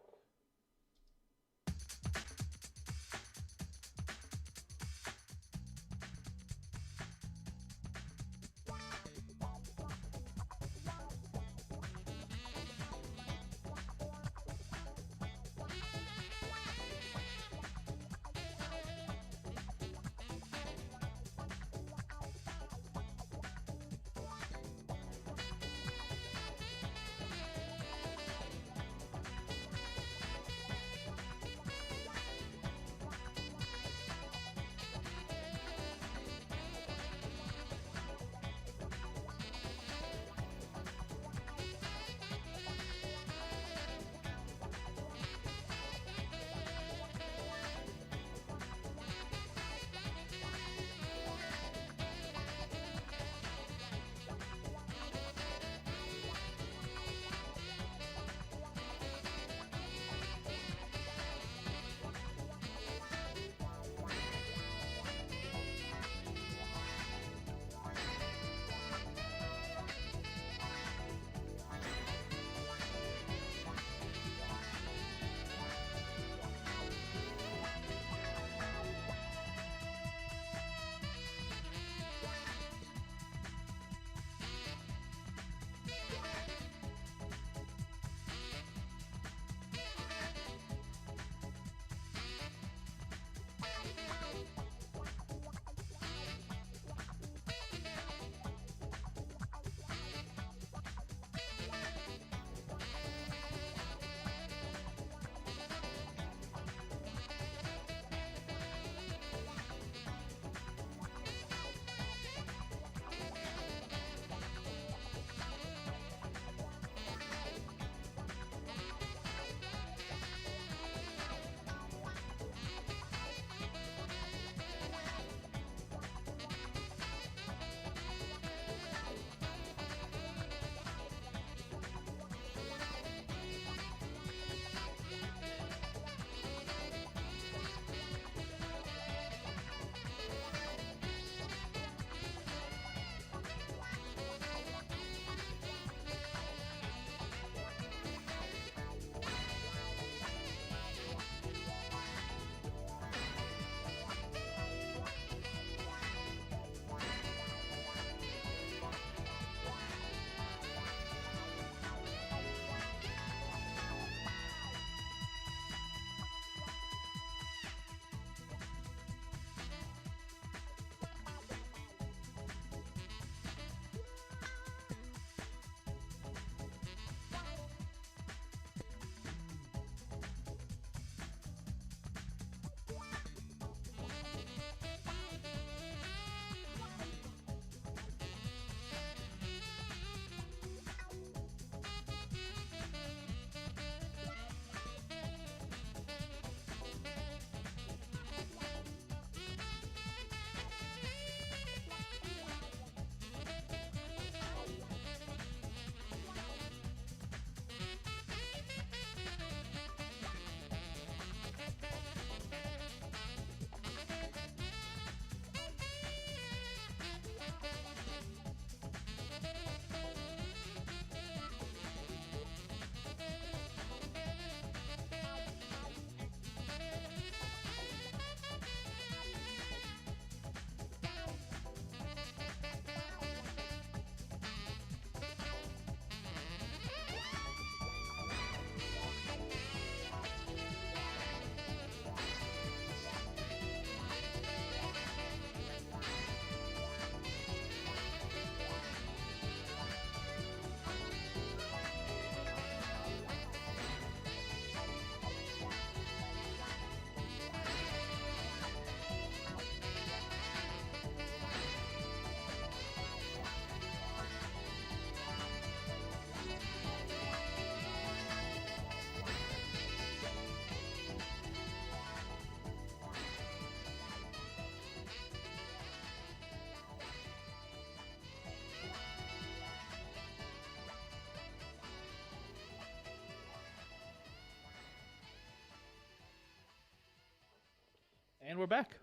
And we're back.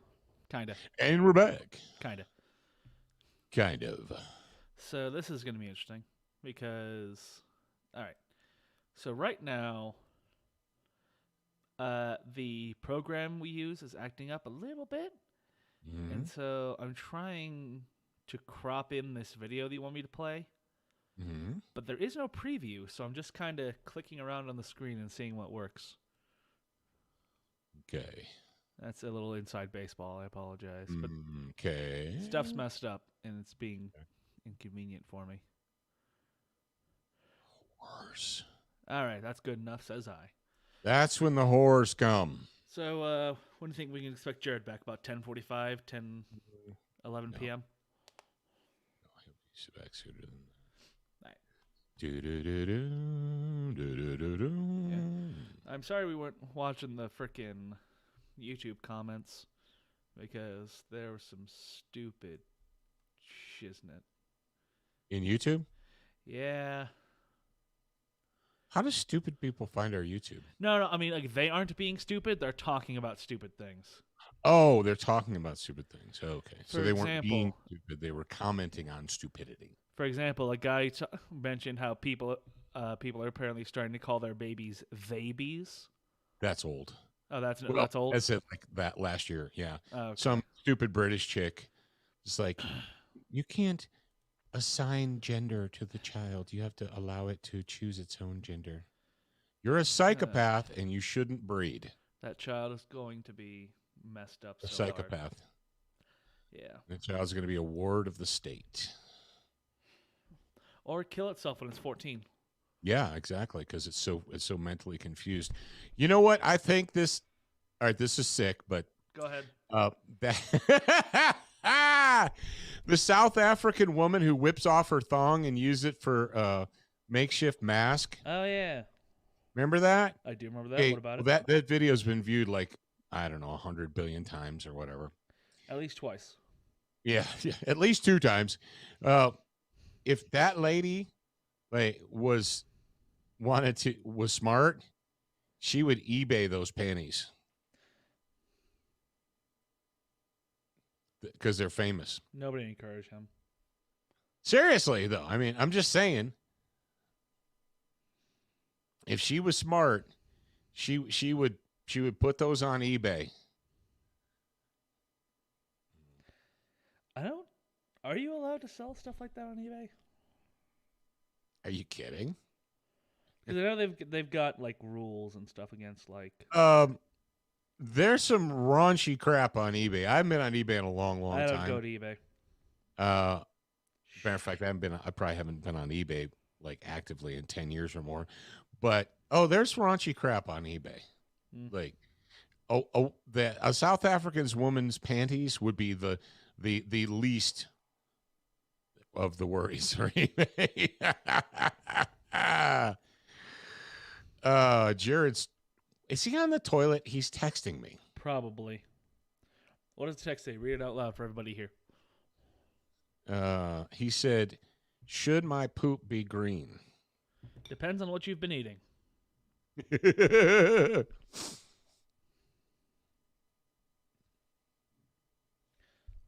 Kinda. And we're back. Kinda. Kind of. So this is going to be interesting because, all right. So right now, the program we use is acting up a little bit, and so I'm trying to crop in this video that you want me to play, but there is no preview, so I'm just kind of clicking around on the screen and seeing what works. Okay. That's a little inside baseball. I apologize, but Okay. stuff's messed up, and it's being inconvenient for me. Horse. All right, that's good enough, says I. That's when the whores come. So, when do you think we can expect Jared back? About 10:45, 11 p.m.? He's back sooner than that. Right. Do-do-do-do, I'm sorry we weren't watching the frickin' YouTube comments because there was some stupid shiznit. In YouTube? Yeah. How do stupid people find our YouTube? No, I mean, like, they aren't being stupid. They're talking about stupid things. Oh, they're talking about stupid things. Okay. So For they weren't being example- stupid. They were commenting on stupidity. For example, a guy mentioned how people are apparently starting to call their babies babies. That's old. Oh, that's Well, old. That's it. Like that last year. Yeah. Oh, okay. Some stupid British chick. Just like, you can't assign gender to the child. You have to allow it to choose its own gender. You're a psychopath and you shouldn't breed. That child is going to be messed up. A so hard. psychopath. Yeah. That child's going to be a ward of the state. Or kill itself when it's 14. Yeah, exactly, because it's so mentally confused. You know what? I think this. All right, this is sick, but Go ahead. The South African woman who whips off her thong and uses it for makeshift mask. Oh, yeah. Remember that? I do remember that. Hey, What about well, it? that video's been viewed like, I don't know, 100 billion times or whatever. At least twice. Yeah, at least 2 times. If that lady was smart, she would eBay those panties because they're famous. Nobody encouraged him. Seriously, though, I mean, I'm just saying, if she was smart, she would put those on eBay. Are you allowed to sell stuff like that on eBay? Are you kidding? Because I know they've got like rules and stuff against like. There's some raunchy crap on eBay. I haven't been on eBay in a long I don't time. go to eBay. Matter of fact, I probably haven't been on eBay like actively in 10 years or more. But there's raunchy crap on eBay. Like, a South African woman's panties would be the least of the worries for eBay. Jared's, is he on the toilet? He's texting me. Probably. What does the text say? Read it out loud for everybody here. He said, "Should my poop be green?" Depends on what you've been eating.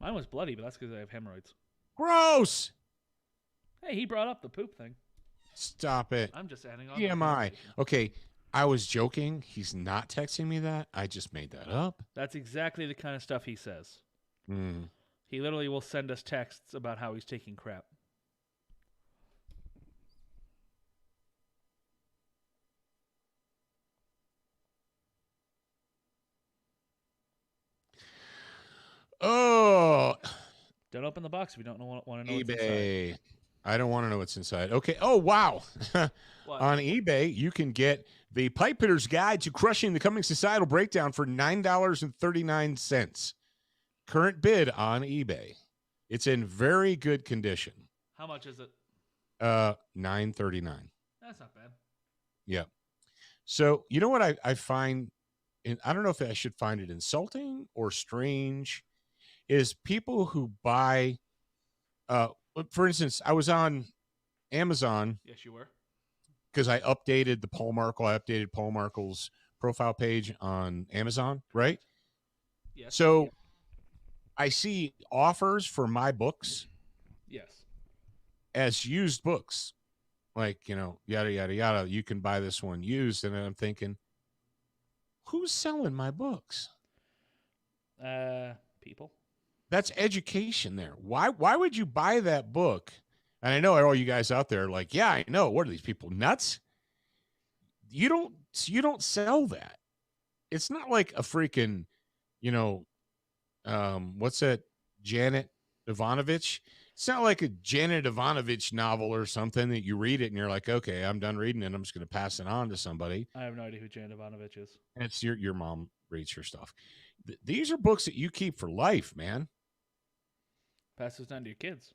Mine was bloody, but that's because I have hemorrhoids. Gross. Hey, he brought up the poop thing. Stop it. I'm just adding on. TMI. Okay, I was joking. He's not texting me that. I just made that up. That's exactly the kind of stuff he says. Mm. He literally will send us texts about how he's taking crap. Oh, Don't open the box if you don't want to know what's inside. eBay. I don't want to know what's inside. Okay. Oh, wow. What? On eBay, you can get the Pipe Hitter's Guide to Crushing the Coming Societal Breakdown for $9.39. Current bid on eBay. It's in very good condition. How much is it? $9.39. That's not bad. Yeah. So you know what I find, and I don't know if I should find it insulting or strange, is people who buy. For instance, I was on Amazon. Yes, you were. Because I updated Paul Markle's profile page on Amazon, right? Yes. So I see offers for my books Yes. as used books. Like, yada, yada, yada. You can buy this one used. And I'm thinking, who's selling my books? People. That's education there. Why would you buy that book? And I know all you guys out there are like, yeah, I know. What are these people, nuts? You don't sell that. It's not like a freaking, what's that, Janet Ivanovich? It's not like a Janet Ivanovich novel or something that you read it and you're like, okay, I'm done reading it. I'm just going to pass it on to somebody. I have no idea who Janet Ivanovich is. And it's your mom reads her stuff. These are books that you keep for life, man. Pass this down to your kids.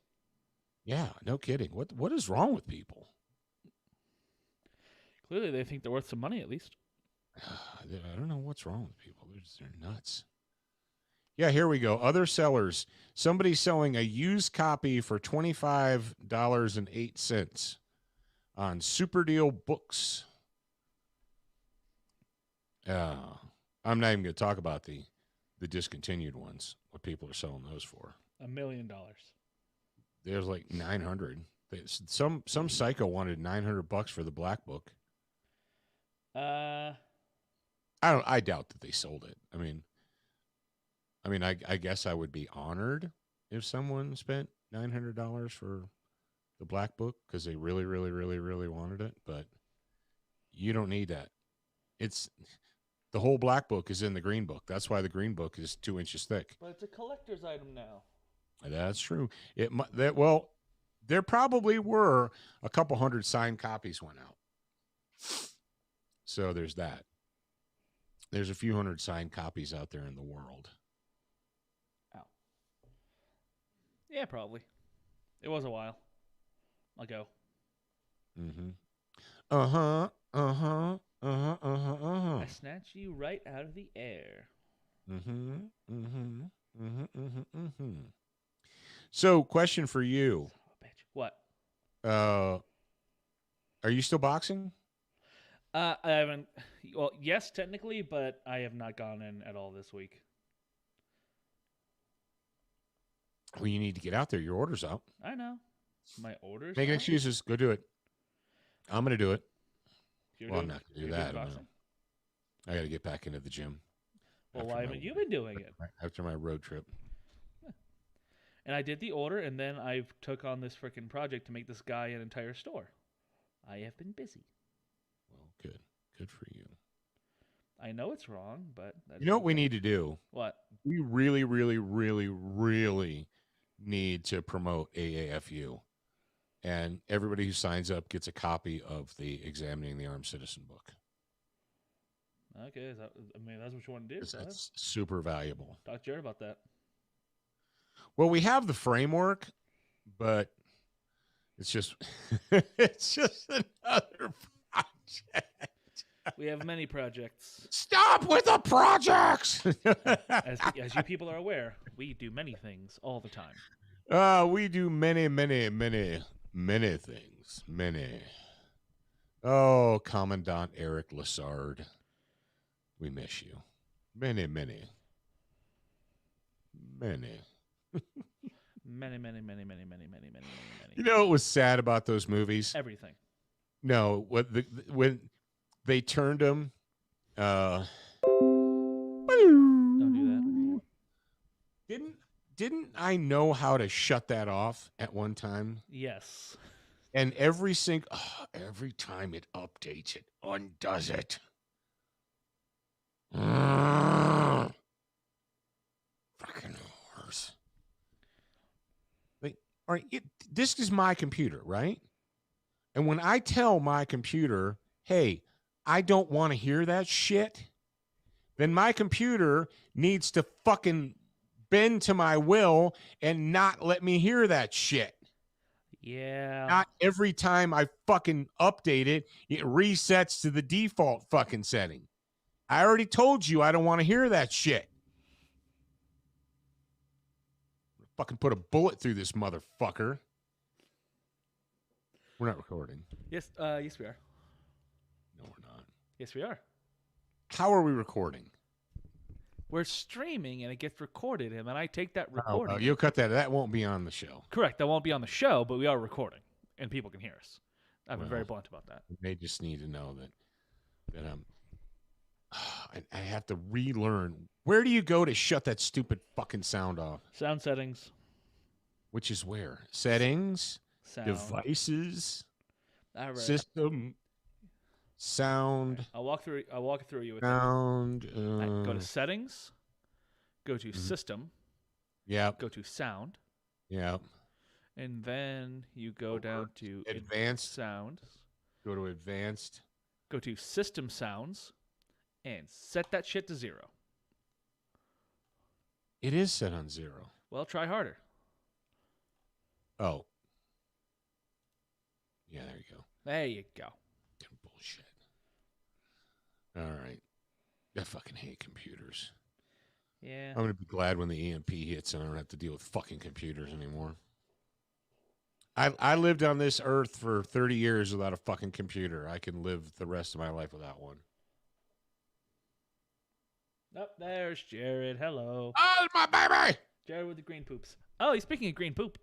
Yeah, no kidding. What is wrong with people? Clearly, they think they're worth some money at least. I don't know what's wrong with people. They're nuts. Yeah, here we go. Other sellers. Somebody's selling a used copy for $25.08 on Super Deal Books. I'm not even going to talk about the discontinued ones, what people are selling those for. $1 million. There's like 900. Some psycho wanted $900 for the black book. I doubt that they sold it. I mean, I guess I would be honored if someone spent $900 for the black book because they really, really, really, really wanted it. But you don't need that. It's the whole black book is in the green book. That's why the green book is 2 inches thick. But it's a collector's item now. That's true. There probably were a couple hundred signed copies went out. So there's that. There's a few hundred signed copies out there in the world. Ow. Yeah, probably. It was a while ago. Mm-hmm. I snatched you right out of the air. So, question for you. Son of a bitch. What? Are you still boxing? I haven't. Well, yes, technically, but I have not gone in at all this week. Well, you need to get out there. Your order's out. I know. My orders. Making out? excuses. Go do it. I'm going to do it. You're Well, I'm doing- not going to you're do doing that. boxing? I got to get back into the gym. Well, after why my- haven't you been doing it? After my road trip. And I did the order, and then I took on this freaking project to make this guy an entire store. I have been busy. Well, good. Good for you. I know it's wrong, but You know what we need to do? What? We really, really, really, really need to promote AAFU. And everybody who signs up gets a copy of the Examining the Armed Citizen book. Okay, that's what you want to do. So It's super valuable. talk to Jared about that. Well, we have the framework, but it's just it's just another project. We have many projects. Stop with the projects. As you people are aware, we do many things all the time. We do many, many, many, many things. Many. Oh, Commandant Eric Lassard. We miss you. Many, many. Many. Many, many, many, many, many, many, many, many, many. You know what was sad about those movies? Everything. No, when they turned them. Don't do that. Didn't I know how to shut that off at one time? Yes. And every time it updates, it undoes it. Fucking horse. All right, this is my computer, right? And when I tell my computer, hey, I don't want to hear that shit, then my computer needs to fucking bend to my will and not let me hear that shit. Yeah. Not every time I fucking update it, it resets to the default fucking setting. I already told you I don't want to hear that shit. Fucking put a bullet through this motherfucker. We're not recording. Yes. Yes, we are. No, we're not. Yes, we are. How are we recording? We're streaming and it gets recorded, and then I take that Oh, recording. well, you'll cut that. That won't be on the show. Correct. That won't be on the show, but we are recording, and people can hear us. I've been very Well, blunt about that. They just need to know that I have to relearn. Where do you go to shut that stupid fucking sound off? Sound settings. Which is where? Settings, Sound. devices, All right. system, sound, I'll walk through you with it. sound. Go to settings. Go to system. Yep. Go to sound. Yep. And then you go down to Advanced. sounds. Go to advanced. Go to system sounds and set that shit to 0. It is set on 0. Well, try harder. Oh. Yeah, there you go. There you go. Bullshit. All right. I fucking hate computers. Yeah. I'm going to be glad when the EMP hits and I don't have to deal with fucking computers anymore. I lived on this earth for 30 years without a fucking computer. I can live the rest of my life without one. Oh, there's Jared. Hello. Oh, my baby! Jared with the green poops. Oh, he's speaking of green poop.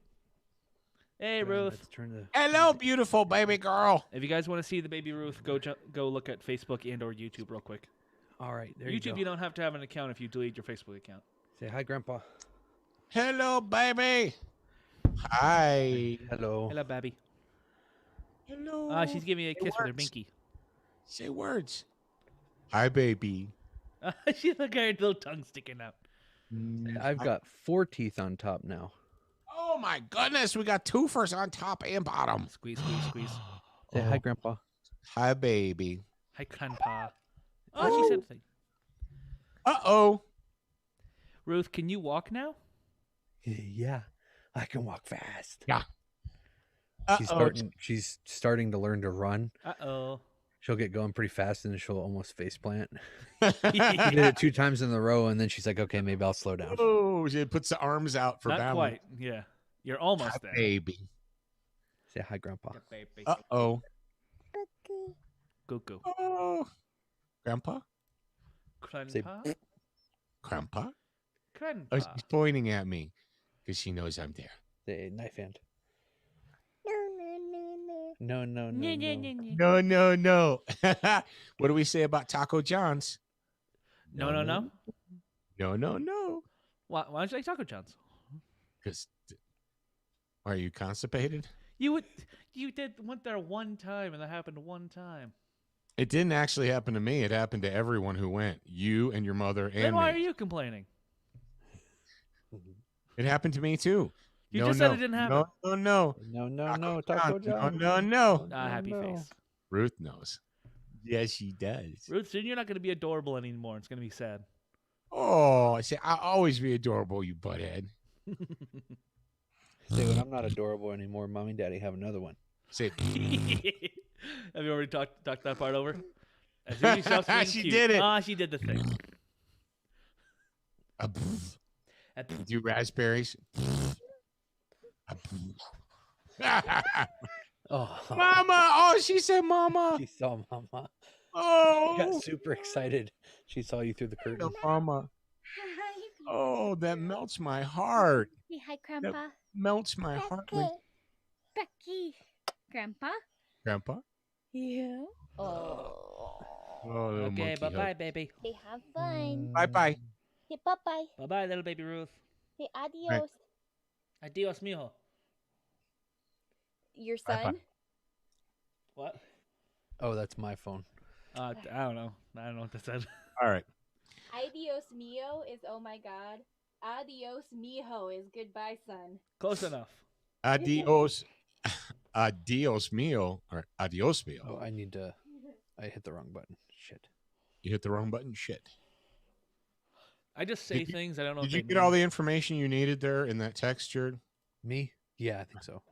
Hey, Ruth. Hello, beautiful baby girl. If you guys want to see the baby Ruth, go look at Facebook and or YouTube real quick. All right, there YouTube, you go. you don't have to have an account if you delete your Facebook account. Say hi, Grandpa. Hello, baby. Hi. Hello. Hello, baby. Hello. She's giving me a kiss with her words. binky. Say words. Hi, baby. She's got her little tongue sticking out. I've got 4 teeth on top now. Oh, my goodness. We got twofers on top and bottom. Squeeze, squeeze, squeeze. Say hi, Grandpa. Hi, baby. Hi, grandpa. Oh, she said thing. Uh-oh. Ruth, can you walk now? Yeah, I can walk fast. Yeah. She's starting to learn to run. Uh-oh. She'll get going pretty fast, and then she'll almost face plant. She did it 2 times in a row, and then she's like, "Okay, maybe I'll slow down." Oh, she puts the arms out for Not balance. quite. Yeah. You're almost Hi, there. baby. Say hi, Grandpa. Yeah, baby. Uh-oh. Cuckoo. Oh. Grandpa? Grandpa? Grandpa? Grandpa. Oh, she's pointing at me because she knows I'm there. Say knife hand. No, no, no, No, no. no, no. What do we say about Taco John's? No, no, no. No, no, no. Why don't you like Taco John's? Because are you constipated? You went there one time, and that happened one time. It didn't actually happen to me. It happened to everyone who went. You and your mother and Then why me. are you complaining? It happened to me too. You just said it didn't happen. No, no, no. No, Taco John. No, no. Happy face. Ruth knows. Yes, she does. Ruth, soon you're not going to be adorable anymore. It's going to be sad. Oh, I say I'll always be adorable, you butthead. Say when I'm not adorable anymore, Mommy and Daddy have another one. Say Have you already talked that part over? As soon as you stop being She cute. did it. She did the thing. do raspberries. Oh, Mama! Oh, she said mama. she saw Mama. Oh, She got super excited. She saw you through the curtain. mama. Oh, that melts my heart. Say hi, Grandpa. Melts my heart. Becky. Grandpa? Grandpa? Yeah. Oh, the Okay, monkey bye-bye, hug. baby. Say have fun. Bye-bye. Say bye-bye. Bye-bye, little baby Ruth. Say adios. Adios, mijo. Your Bye-bye. son? What? Oh, that's my phone. I don't know. I don't know what that said. All right. Adios mio is oh my god. Adios mijo is goodbye, son. Close enough. Adios. Adios mio. Or adios mio. Oh, I hit the wrong button. Shit. You hit the wrong button. Shit. I just say Did you- things I don't know. Did what you they get mean. all the information you needed there in that text, Jared? Me? Yeah, I think so.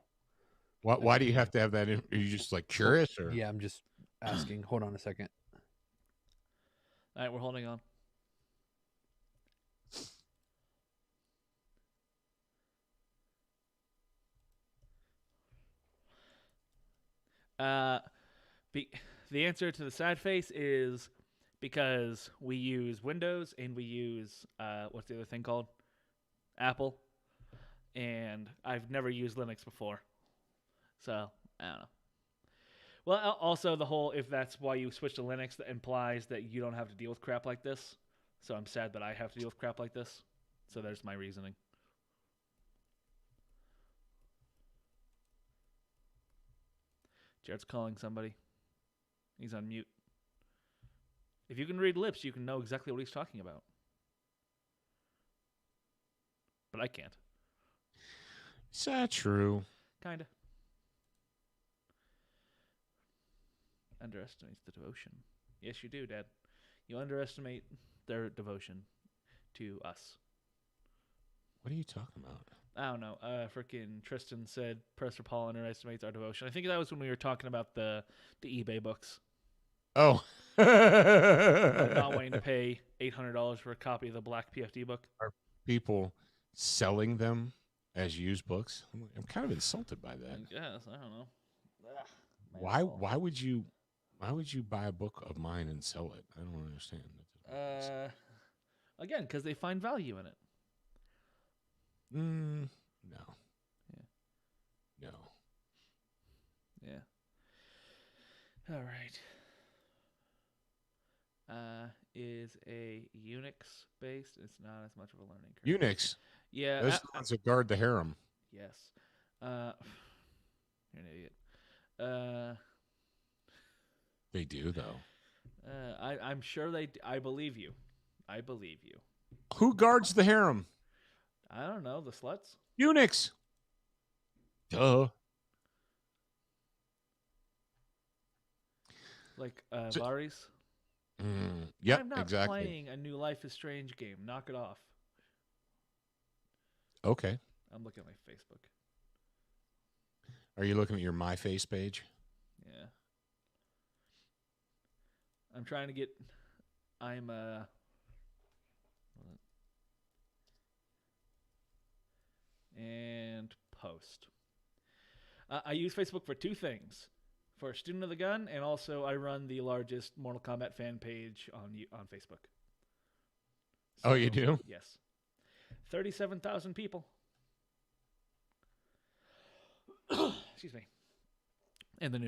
Why do you have to have that? Are you just like curious or? Yeah, I'm just asking. Hold on a second. All right, we're holding on. The answer to the sad face is because we use Windows and we use what's the other thing called? Apple. And I've never used Linux before. So, I don't know. Well, also the whole, if that's why you switch to Linux, that implies that you don't have to deal with crap like this. So I'm sad that I have to deal with crap like this. So there's my reasoning. Jared's calling somebody. He's on mute. If you can read lips, you can know exactly what he's talking about. But I can't. Is that true? Kinda. Underestimates the devotion. Yes, you do, Dad. You underestimate their devotion to us. What are you talking about? I don't know. Frickin' Tristan said Professor Paul underestimates our devotion. I think that was when we were talking about the eBay books. Oh. Not wanting to pay $800 for a copy of the Black PFD book. Are people selling them as used books? I'm kind of insulted by that. I guess. I don't know. Ugh, Why would you buy a book of mine and sell it? I don't understand. Again, because they find value in it. No. Yeah. No. Yeah. All right. Is a Unix based? It's not as much of a learning curve. Unix. Yeah. Those are the ones that guard the harem. Yes. You're an idiot. They do, though. I'm sure they. I believe you. I believe you. Who guards the harem? I don't know. The sluts. Unix. Duh. Like So- Varis. Yep, I'm not exactly. playing a new Life is Strange game. Knock it off. Okay. I'm looking at my Facebook. Are you looking at your My Face page? Yeah. I'm trying to get. I'm and post. I use Facebook for two things: for Student of the Gun, and also I run the largest Mortal Kombat fan page on Facebook. Oh, you do? Yes. 37,000 people. Excuse me. And the new